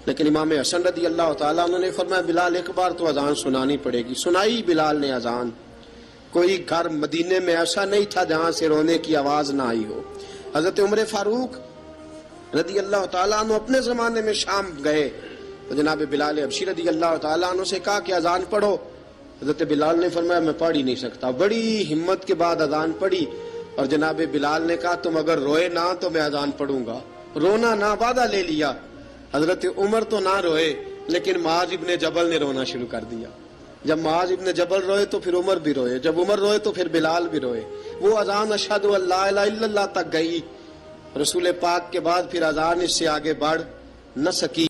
لیکن امام حسن رضی اللہ تعالیٰ عنہ نے فرمایا بلال ایک بار تو اذان سنانی پڑے گی. سنائی بلال نے اذان. کوئی گھر مدینے میں ایسا نہیں تھا جہاں سے رونے کی آواز نہ آئی ہو. حضرت عمر فاروق رضی اللہ تعالیٰ عنہ اپنے زمانے میں شام گئے تو جناب بلال حبشی رضی اللہ تعالیٰ عنہ سے کہا کہ اذان پڑھو. حضرت بلال نے فرمایا میں پڑھ ہی نہیں سکتا. بڑی ہمت کے بعد اذان پڑھی, اور جناب بلال نے کہا تم اگر روئے نہ تو میں اذان پڑھوں گا. رونا نہ, وعدہ لے لیا. حضرت عمر تو نہ روئے, لیکن معاذ ابن جبل نے رونا شروع کر دیا. جب معاذ ابن جبل روئے تو پھر عمر بھی روئے, جب عمر روئے تو پھر بلال بھی روئے. وہ اذان اشہد ان لا الہ الا اللہ تک گئی. رسول پاک کے بعد پھر اذان اس سے آگے بڑھ نہ سکی.